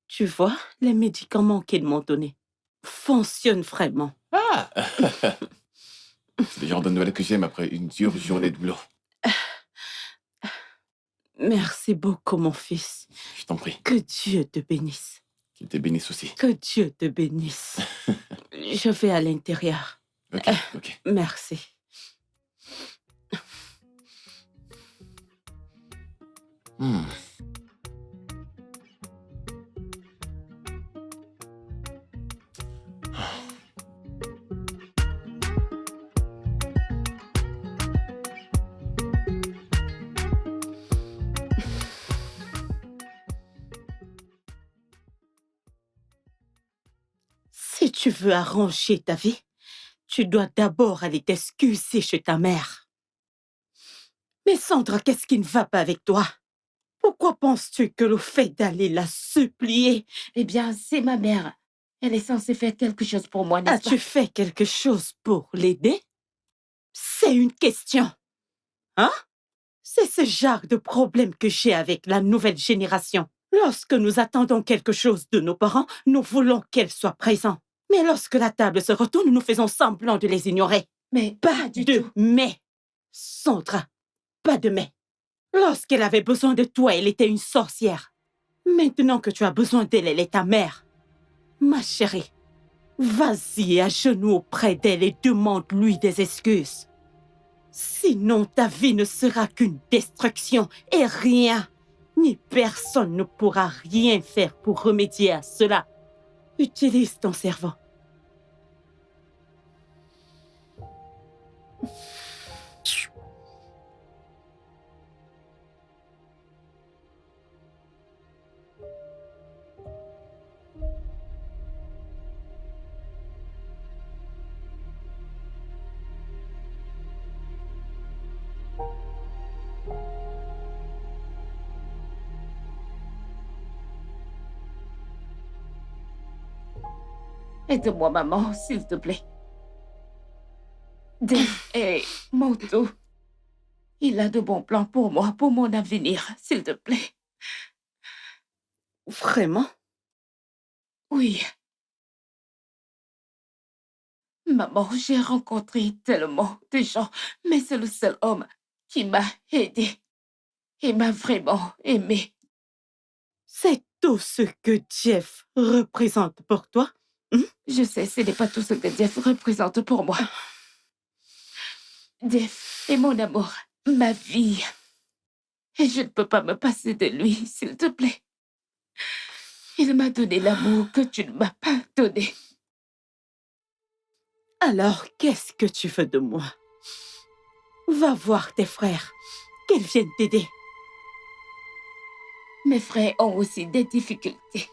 Tu vois, les médicaments qu'ils m'ont donnés fonctionnent vraiment. Ah. C'est le genre de nouvelles que j'aime après une dure journée de boulot. Merci beaucoup, mon fils. Je t'en prie. Que Dieu te bénisse. Qu'il te bénisse aussi. Que Dieu te bénisse. Je vais à l'intérieur. Ok. Merci. Si tu veux arranger ta vie, tu dois d'abord aller t'excuser chez ta mère. Mais Sandra, qu'est-ce qui ne va pas avec toi? Pourquoi penses-tu que le fait d'aller la supplier... Eh bien, c'est ma mère. Elle est censée faire quelque chose pour moi, n'est-ce pas? As-tu fait quelque chose pour l'aider? C'est une question. Hein? C'est ce genre de problème que j'ai avec la nouvelle génération. Lorsque nous attendons quelque chose de nos parents, nous voulons qu'elle soit présente. Mais lorsque la table se retourne, nous faisons semblant de les ignorer. Mais Pas du de tout. mais. Sandra, pas de mais. Lorsqu'elle avait besoin de toi, elle était une sorcière. Maintenant que tu as besoin d'elle, elle est ta mère. Ma chérie, vas-y à genoux auprès d'elle et demande-lui des excuses. Sinon, ta vie ne sera qu'une destruction et rien, ni personne ne pourra rien faire pour remédier à cela. Utilise ton cerveau. Aide-moi, maman, s'il te plaît. Dave est mon tout. Il a de bons plans pour moi, pour mon avenir, s'il te plaît. Vraiment? Oui. Maman, j'ai rencontré tellement de gens, mais c'est le seul homme qui m'a aidé. Il m'a vraiment aimé. C'est tout ce que Jeff représente pour toi? Je sais, ce n'est pas tout ce que Jeff représente pour moi. Jeff est mon amour, ma vie. Et je ne peux pas me passer de lui, s'il te plaît. Il m'a donné l'amour que tu ne m'as pas donné. Alors, qu'est-ce que tu veux de moi? Va voir tes frères, qu'ils viennent t'aider. Mes frères ont aussi des difficultés.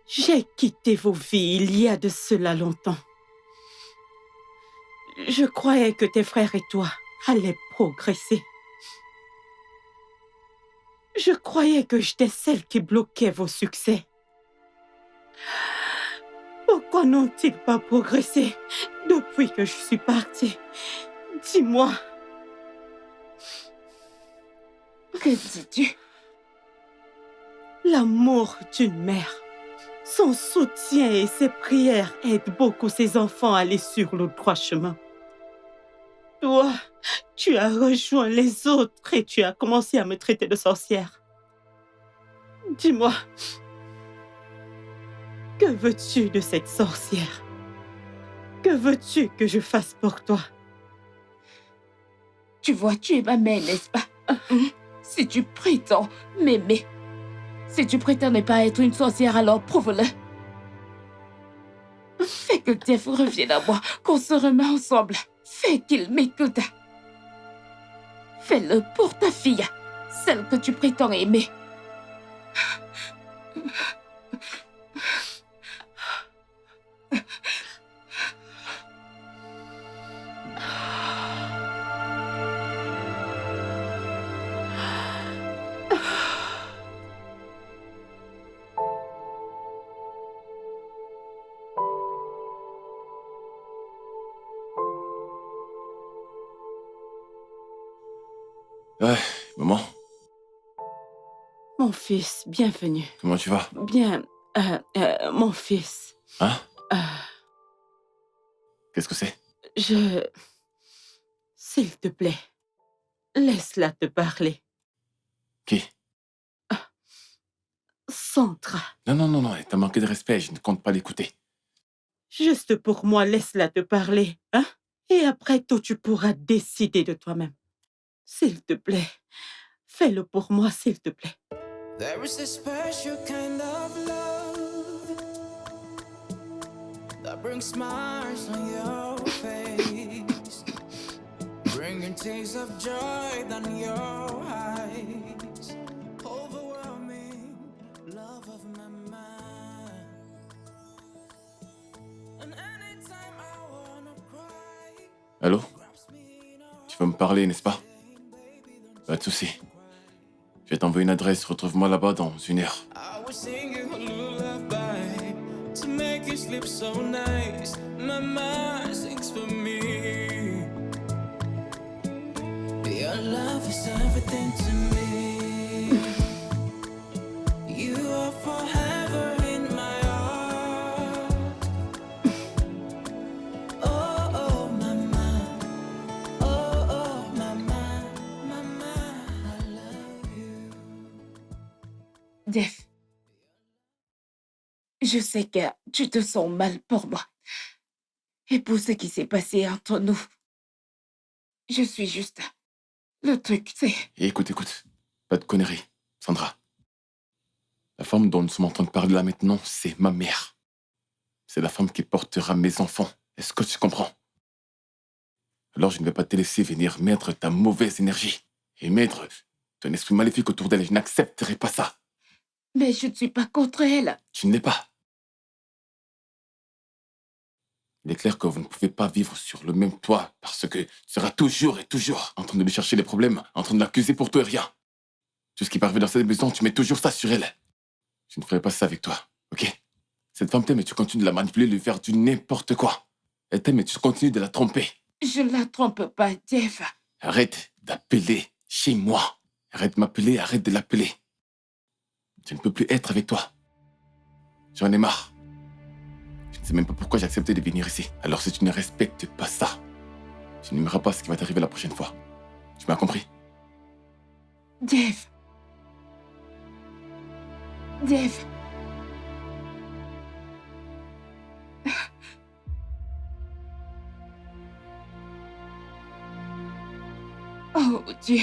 J'ai quitté vos vies il y a de cela longtemps. Je croyais que tes frères et toi allaient progresser. Je croyais que j'étais celle qui bloquait vos succès. Pourquoi n'ont-ils pas progressé depuis que je suis partie? Dis-moi. Que dis-tu? L'amour d'une mère, son soutien et ses prières aident beaucoup ses enfants à aller sur le droit chemin. Toi, tu as rejoint les autres et tu as commencé à me traiter de sorcière. Dis-moi, que veux-tu de cette sorcière? Que veux-tu que je fasse pour toi? Tu vois, tu es ma mère, n'est-ce pas? Si tu prétends m'aimer, si tu prétends ne pas être une sorcière, alors prouve-le. Fais que Jeff revienne à moi, qu'on se remet ensemble. Fais qu'il m'écoute. Fais-le pour ta fille, celle que tu prétends aimer. Ouais, maman, Mon fils, bienvenue. comment tu vas? Bien, mon fils, Hein? euh, Qu'est-ce que c'est? S'il te plaît, laisse-la te parler. Qui? Sandra, Non, t'as manqué de respect, je ne compte pas l'écouter. juste pour moi, laisse-la te parler, hein? Et après tout, tu pourras décider de toi-même. S'il te plaît, fais-le pour moi, s'il te plaît. There is a special kind of love that brings smiles on your face, bringing tears of joy down your eyes, overwhelming love of my mind. And anytime I wanna cry, Allô? grabs me in a Tu veux me parler, n'est-ce pas? Pas de souci. Je vais t'envoyer une adresse, retrouve-moi là-bas dans 1 heure. I was singing a lullaby to make you sleep so nice. My mind sings for me. Your love is everything to me. You are forever in my heart. Oh, oh, mama. Oh, oh, mama. Mama, I love you. Jeff, je sais que tu te sens mal pour moi et pour ce qui s'est passé entre nous. Je suis juste... Le truc, c'est... Et écoute, pas de conneries, Sandra. La femme dont nous sommes en train de parler là maintenant, c'est ma mère. C'est la femme qui portera mes enfants. Est-ce que tu comprends? Alors je ne vais pas te laisser venir mettre ta mauvaise énergie et mettre ton esprit maléfique autour d'elle. Je n'accepterai pas ça. Mais je ne suis pas contre elle. Tu ne l'es pas. Il est clair que vous ne pouvez pas vivre sur le même toit parce que tu seras toujours et toujours en train de lui chercher des problèmes, en train de l'accuser pour tout et rien. Tout ce qui peut arriver dans cette maison, tu mets toujours ça sur elle. Je ne ferai pas ça avec toi, ok? Cette femme t'aime et tu continues de la manipuler, de lui faire du n'importe quoi. Elle t'aime et tu continues de la tromper. Je ne la trompe pas, Jeff. Arrête d'appeler chez moi. Arrête de m'appeler, arrête de l'appeler. Je ne peux plus être avec toi. J'en ai marre. Je ne sais même pas pourquoi j'ai accepté de venir ici. Alors si tu ne respectes pas ça, tu n'aimeras pas ce qui va t'arriver la prochaine fois. Tu m'as compris? Jeff. Jeff. Oh Dieu.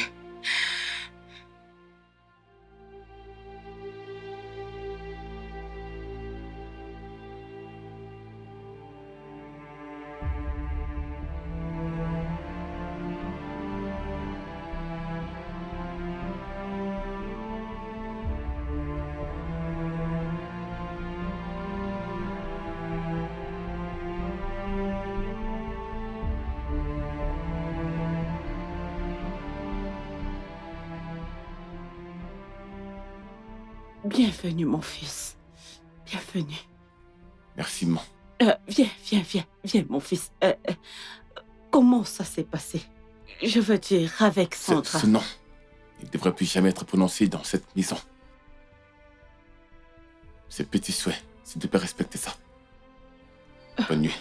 Bienvenue, mon fils. Bienvenue. Merci, maman. Viens, mon fils. Comment ça s'est passé? Je veux dire, avec Sandra. Ce nom, il ne devrait plus jamais être prononcé dans cette maison. Ce petit souhait, s'il te plaît, respecter ça. Bonne nuit.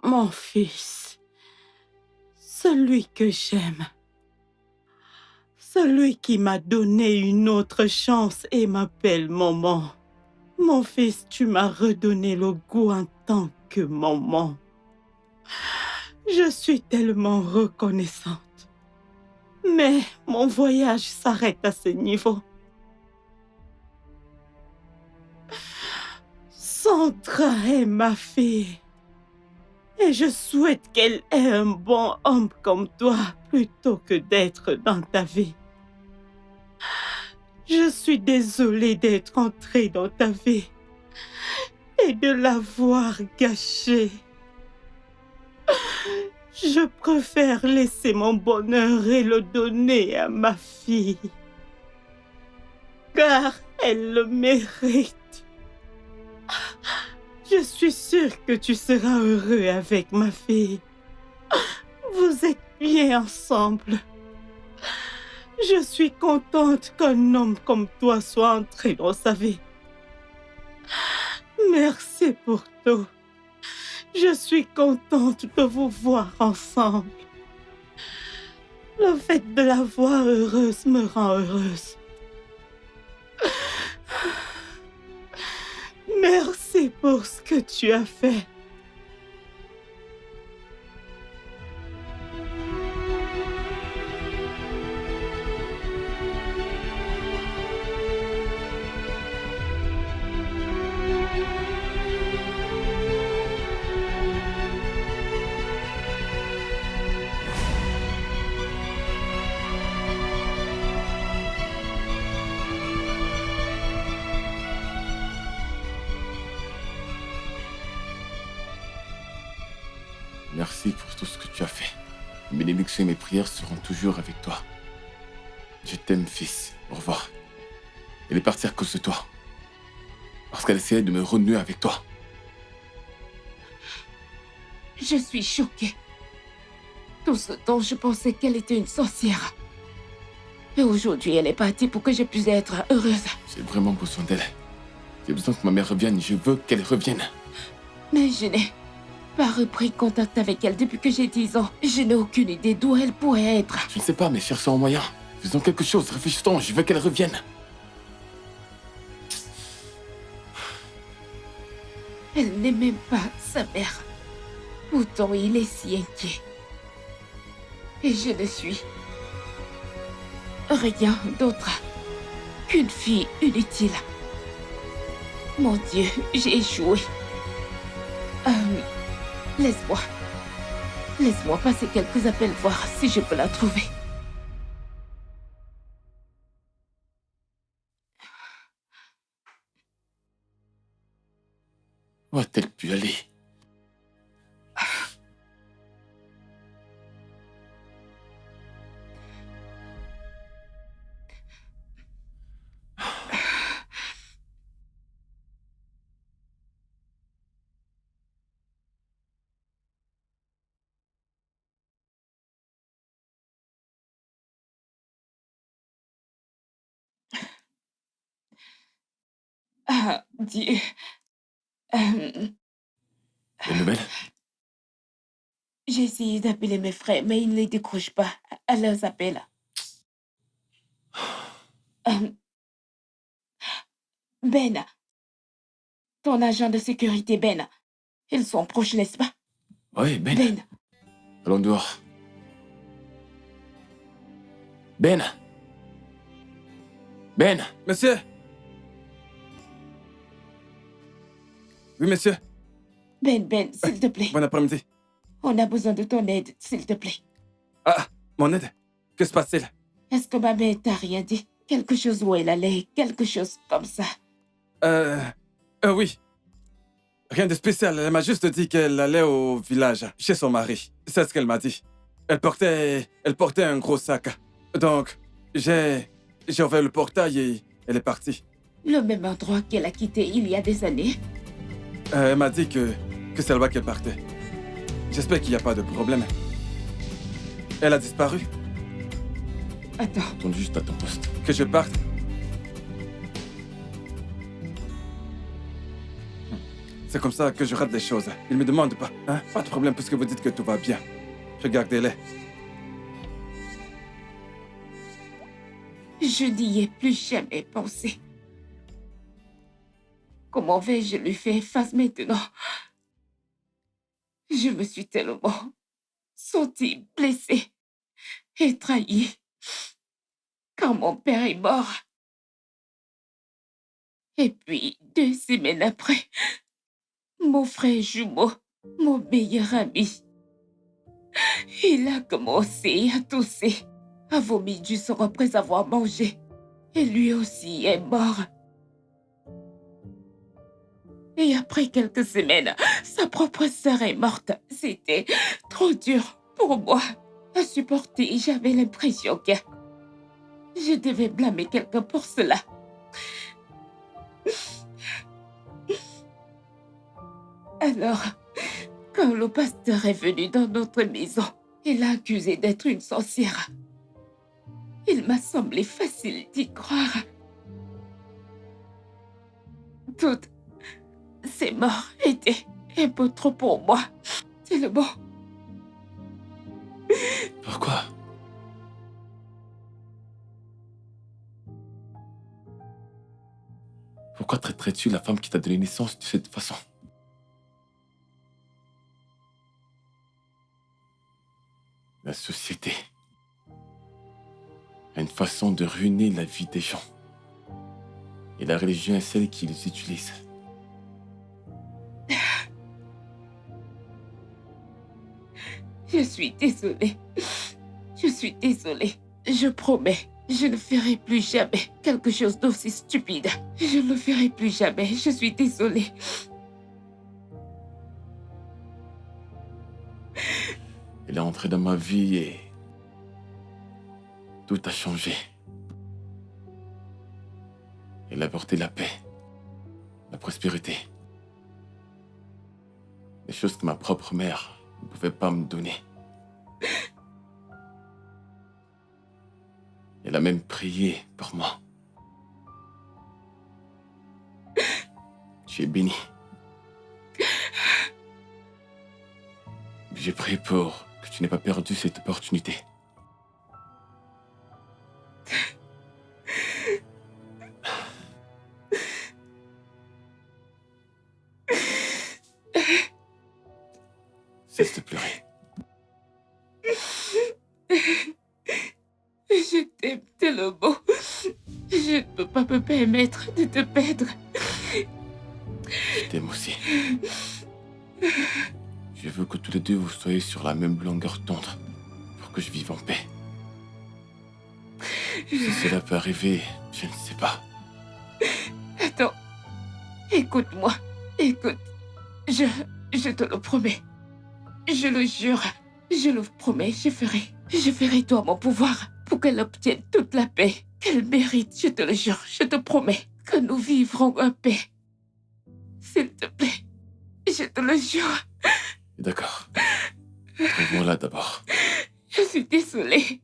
Mon fils, celui que j'aime, celui qui m'a donné une autre chance et m'appelle maman. Mon fils, tu m'as redonné le goût en tant que maman. Je suis tellement reconnaissante. Mais mon voyage s'arrête à ce niveau. Sandra est ma fille. Et je souhaite qu'elle ait un bon homme comme toi plutôt que d'être dans ta vie. Je suis désolée d'être entrée dans ta vie et de l'avoir gâchée. Je préfère laisser mon bonheur et le donner à ma fille. car elle le mérite. Je suis sûre que tu seras heureux avec ma fille. Vous êtes bien ensemble. Je suis contente qu'un homme comme toi soit entré dans sa vie. Merci pour tout. Je suis contente de vous voir ensemble. Le fait de la voir heureuse me rend heureuse. Merci pour ce que tu as fait. Merci pour tout ce que tu as fait. Mes bénédictions et mes prières seront toujours avec toi. Je t'aime, fils. Au revoir. Elle est partie à cause de toi. Parce qu'elle essayait de me renouer avec toi. Je suis choquée. Tout ce temps, je pensais qu'elle était une sorcière. Et aujourd'hui, elle est partie pour que je puisse être heureuse. J'ai vraiment besoin d'elle. J'ai besoin que ma mère revienne. Je veux qu'elle revienne. Mais je n'ai pas repris contact avec elle depuis que j'ai 10 ans. Je n'ai aucune idée d'où elle pourrait être. Je ne sais pas, mais cherchons un moyen. Faisons quelque chose. Réfléchissons. Je veux qu'elle revienne. Elle n'est même pas sa mère. Pourtant, il est si inquiet. Et je ne suis rien d'autre qu'une fille inutile. Mon Dieu, j'ai échoué. Laisse-moi. Laisse-moi passer quelques appels voir si je peux la trouver. Où a-t-elle pu aller? Ah, Dieu. Des nouvelles? J'ai essayé d'appeler mes frères, mais ils ne les décrochent pas à leurs appels. Ben, ton agent de sécurité, Ben, ils sont proches, n'est-ce pas? Oui, Ben. Ben, Allons dehors. Ben! Ben! Monsieur! Oui, monsieur. Ben, s'il te plaît. Bon après-midi. On a besoin de ton aide, s'il te plaît. Ah, mon aide? Que se passe-t-il? Est-ce que ma mère t'a rien dit? Quelque chose où elle allait, quelque chose comme ça. Oui. Rien de spécial. Elle m'a juste dit qu'elle allait au village, chez son mari. C'est ce qu'elle m'a dit. Elle portait un gros sac. Donc, j'ai ouvert le portail et elle est partie. Le même endroit qu'elle a quitté il y a des années. Elle m'a dit que c'est là-bas qu'elle partait. J'espère qu'il n'y a pas de problème. Elle a disparu. Attends, Retourne juste à ton poste. Que je parte. C'est comme ça que je rate les choses. Ils me demandent pas. Hein? Pas de problème puisque vous dites que tout va bien. Regardez-les. je n'y ai plus jamais pensé. Comment vais-je lui faire face maintenant? Je me suis tellement sentie blessée et trahie quand mon père est mort. Et puis, 2 semaines après, mon frère jumeau, mon meilleur ami, il a commencé à tousser, a vomi du sang après avoir mangé. Et lui aussi est mort. Et après quelques semaines, sa propre sœur est morte. C'était trop dur pour moi à supporter. J'avais l'impression que je devais blâmer quelqu'un pour cela. Alors, quand le pasteur est venu dans notre maison, il l'a accusé d'être une sorcière. Il m'a semblé facile d'y croire. Toutes ces morts étaient un peu trop pour moi. C'est le bon. Pourquoi? Pourquoi traiterais-tu la femme qui t'a donné naissance de cette façon? La société a une façon de ruiner la vie des gens. Et la religion est celle qui les utilise. Je suis désolée. Je suis désolée. Je promets, je ne ferai plus jamais quelque chose d'aussi stupide. Je ne le ferai plus jamais. Je suis désolée. Elle est entrée dans ma vie et tout a changé. Elle a apporté la paix, la prospérité. Des choses que ma propre mère ne pouvait pas me donner. Elle a même prié pour moi. Tu es béni. J'ai prié pour que tu n'aies pas perdu cette opportunité. Cesse de pleurer. Je t'aime tellement. Je ne peux pas me permettre de te perdre. Je t'aime aussi. Je veux que tous les deux vous soyez sur la même longueur d'onde pour que je vive en paix. Si cela peut arriver, je ne sais pas. Attends. Écoute-moi. Écoute. Je te le promets. Je le jure. Je le promets, je ferai tout à mon pouvoir pour qu'elle obtienne toute la paix qu'elle mérite. Je te le jure, je te promets que nous vivrons en paix. S'il te plaît, je te le jure. D'accord. Trouvons-la d'abord. Je suis désolée.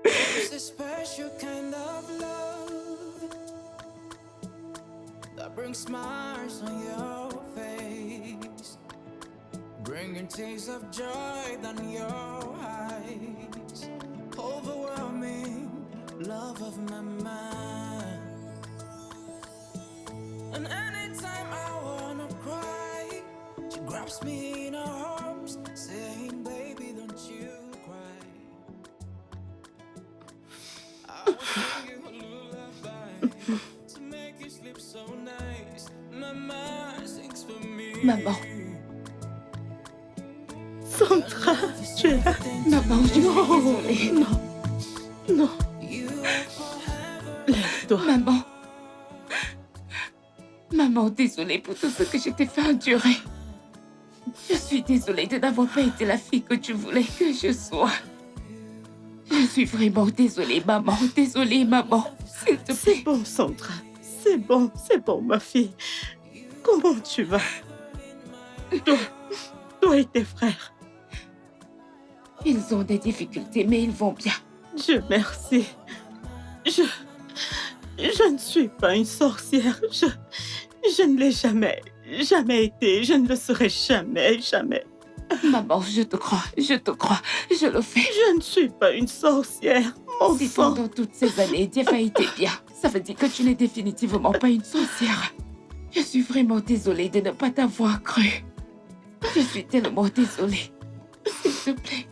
It's a special kind of love that brings smiles on your face, bringing tears of joy down your eyes, overwhelming love of my mind. And anytime I wanna cry, she grabs me in her arms, saying, "Baby, don't you cry." I will sing you a lullaby to make you sleep so nice. Mama sings for me. Maman. Sandra, tu es là? Maman, je suis désolée. Non. Non. You are forever. Lève-toi. Maman. Maman, désolée pour tout ce que je t'ai fait endurer. Je suis désolée de n'avoir pas été la fille que tu voulais que je sois. Je suis vraiment désolée, maman. Désolée, maman. S'il te C'est plaît. bon, Sandra. C'est bon, ma fille. Comment tu vas? Toi et tes frères. Ils ont des difficultés, mais ils vont bien. Dieu merci. Je ne suis pas une sorcière. Je ne l'ai jamais été. Je ne le serai jamais. Maman, je te crois. Je le fais. Je ne suis pas une sorcière. Mon Si sang. pendant toutes ces années, Dieu a été bien, ça veut dire que tu n'es définitivement pas une sorcière. Je suis vraiment désolée de ne pas t'avoir cru. Je suis tellement désolée. S'il te plaît.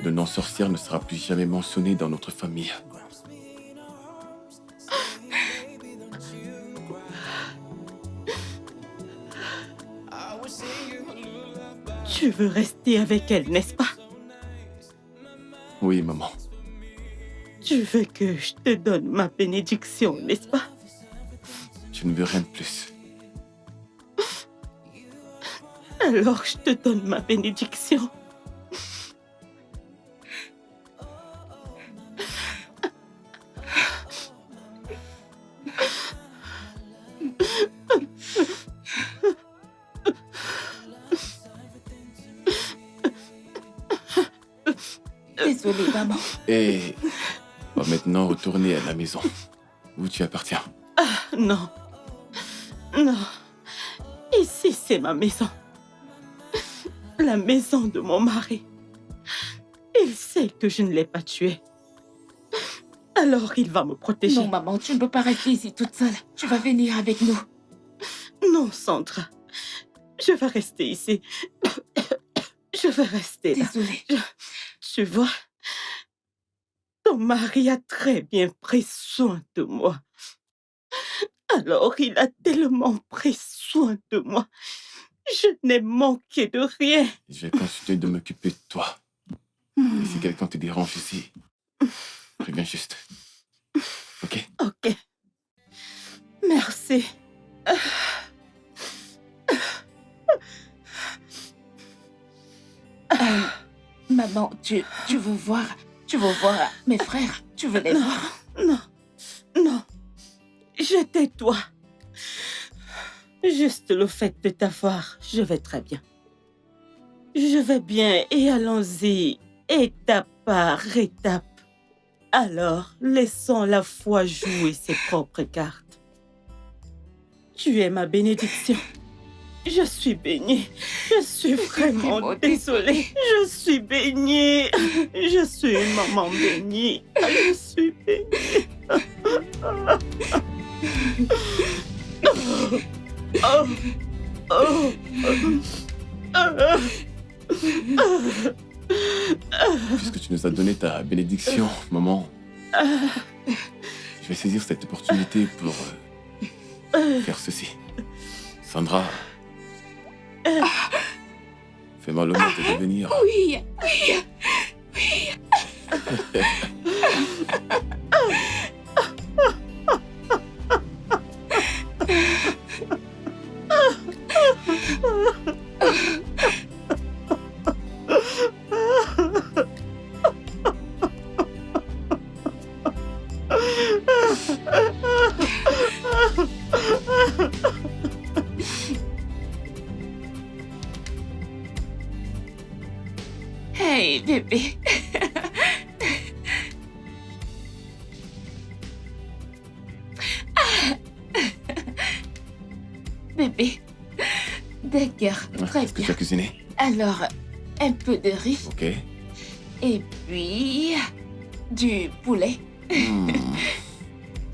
Le nom sorcière ne sera plus jamais mentionné dans notre famille. Tu veux rester avec elle, n'est-ce pas? Oui, maman. Tu veux que je te donne ma bénédiction, n'est-ce pas? Je ne veux rien de plus. Alors je te donne ma bénédiction. Désolée, maman. Et on va maintenant retourner à la maison où tu appartiens. Non. Non. Ici, c'est ma maison. La maison de mon mari. Il sait que je ne l'ai pas tué. Alors il va me protéger. Non, maman, tu ne peux pas rester ici toute seule. Tu vas venir avec nous. Non, Sandra. Je vais rester ici. Je vais rester là. Désolée. Tu vois, ton mari a très bien pris soin de moi. Alors, il a tellement pris soin de moi. Je n'ai manqué de rien. Je vais continuer de m'occuper de toi. Et si quelqu'un te dérange ici, préviens juste. Ok? Ok. Merci. Maman, tu veux voir mes frères? Tu veux les voir? Non, non. Je tais-toi. Juste le fait de t'avoir, je vais très bien. Je vais bien et allons-y, étape par étape. Alors, laissons la foi jouer ses propres cartes. Tu es ma bénédiction. Je suis bénie. Je suis vraiment désolée. Je suis bénie. Je suis une maman bénie. Je suis bénie. Oh, oh, Puisque tu nous as donné ta bénédiction, maman, je vais saisir cette opportunité pour faire ceci. Sandra, fais-moi l'honneur de devenir... Oui. Hey, bébé. Bébé. D'accord, très Est-ce que tu bien. as cuisiné? Alors, un peu de riz Ok. et puis du poulet. Hmm.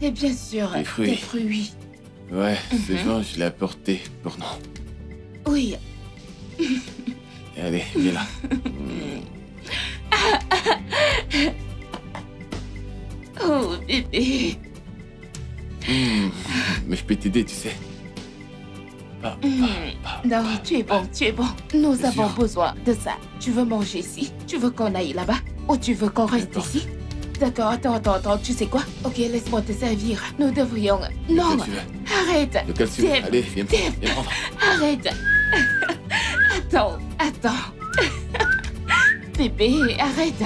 Et bien sûr, Des fruits. des fruits. Ouais, ce genre, je l'ai apporté pour nous. Oui, Et allez, viens là. oh bébé. Mais je peux t'aider, tu sais. Non, tu es bon. Nous Bien avons sûr. besoin de ça. Tu veux manger ici? Tu veux qu'on aille là-bas? Ou tu veux qu'on reste N'importe. ici? D'accord, attends, tu sais quoi? Ok, laisse-moi te servir. Nous devrions... Non, Lequel tu veux? arrête. Lequel tu veux? Deb, Allez, viens prendre. Viens prendre. Arrête. Attends. Bébé, arrête.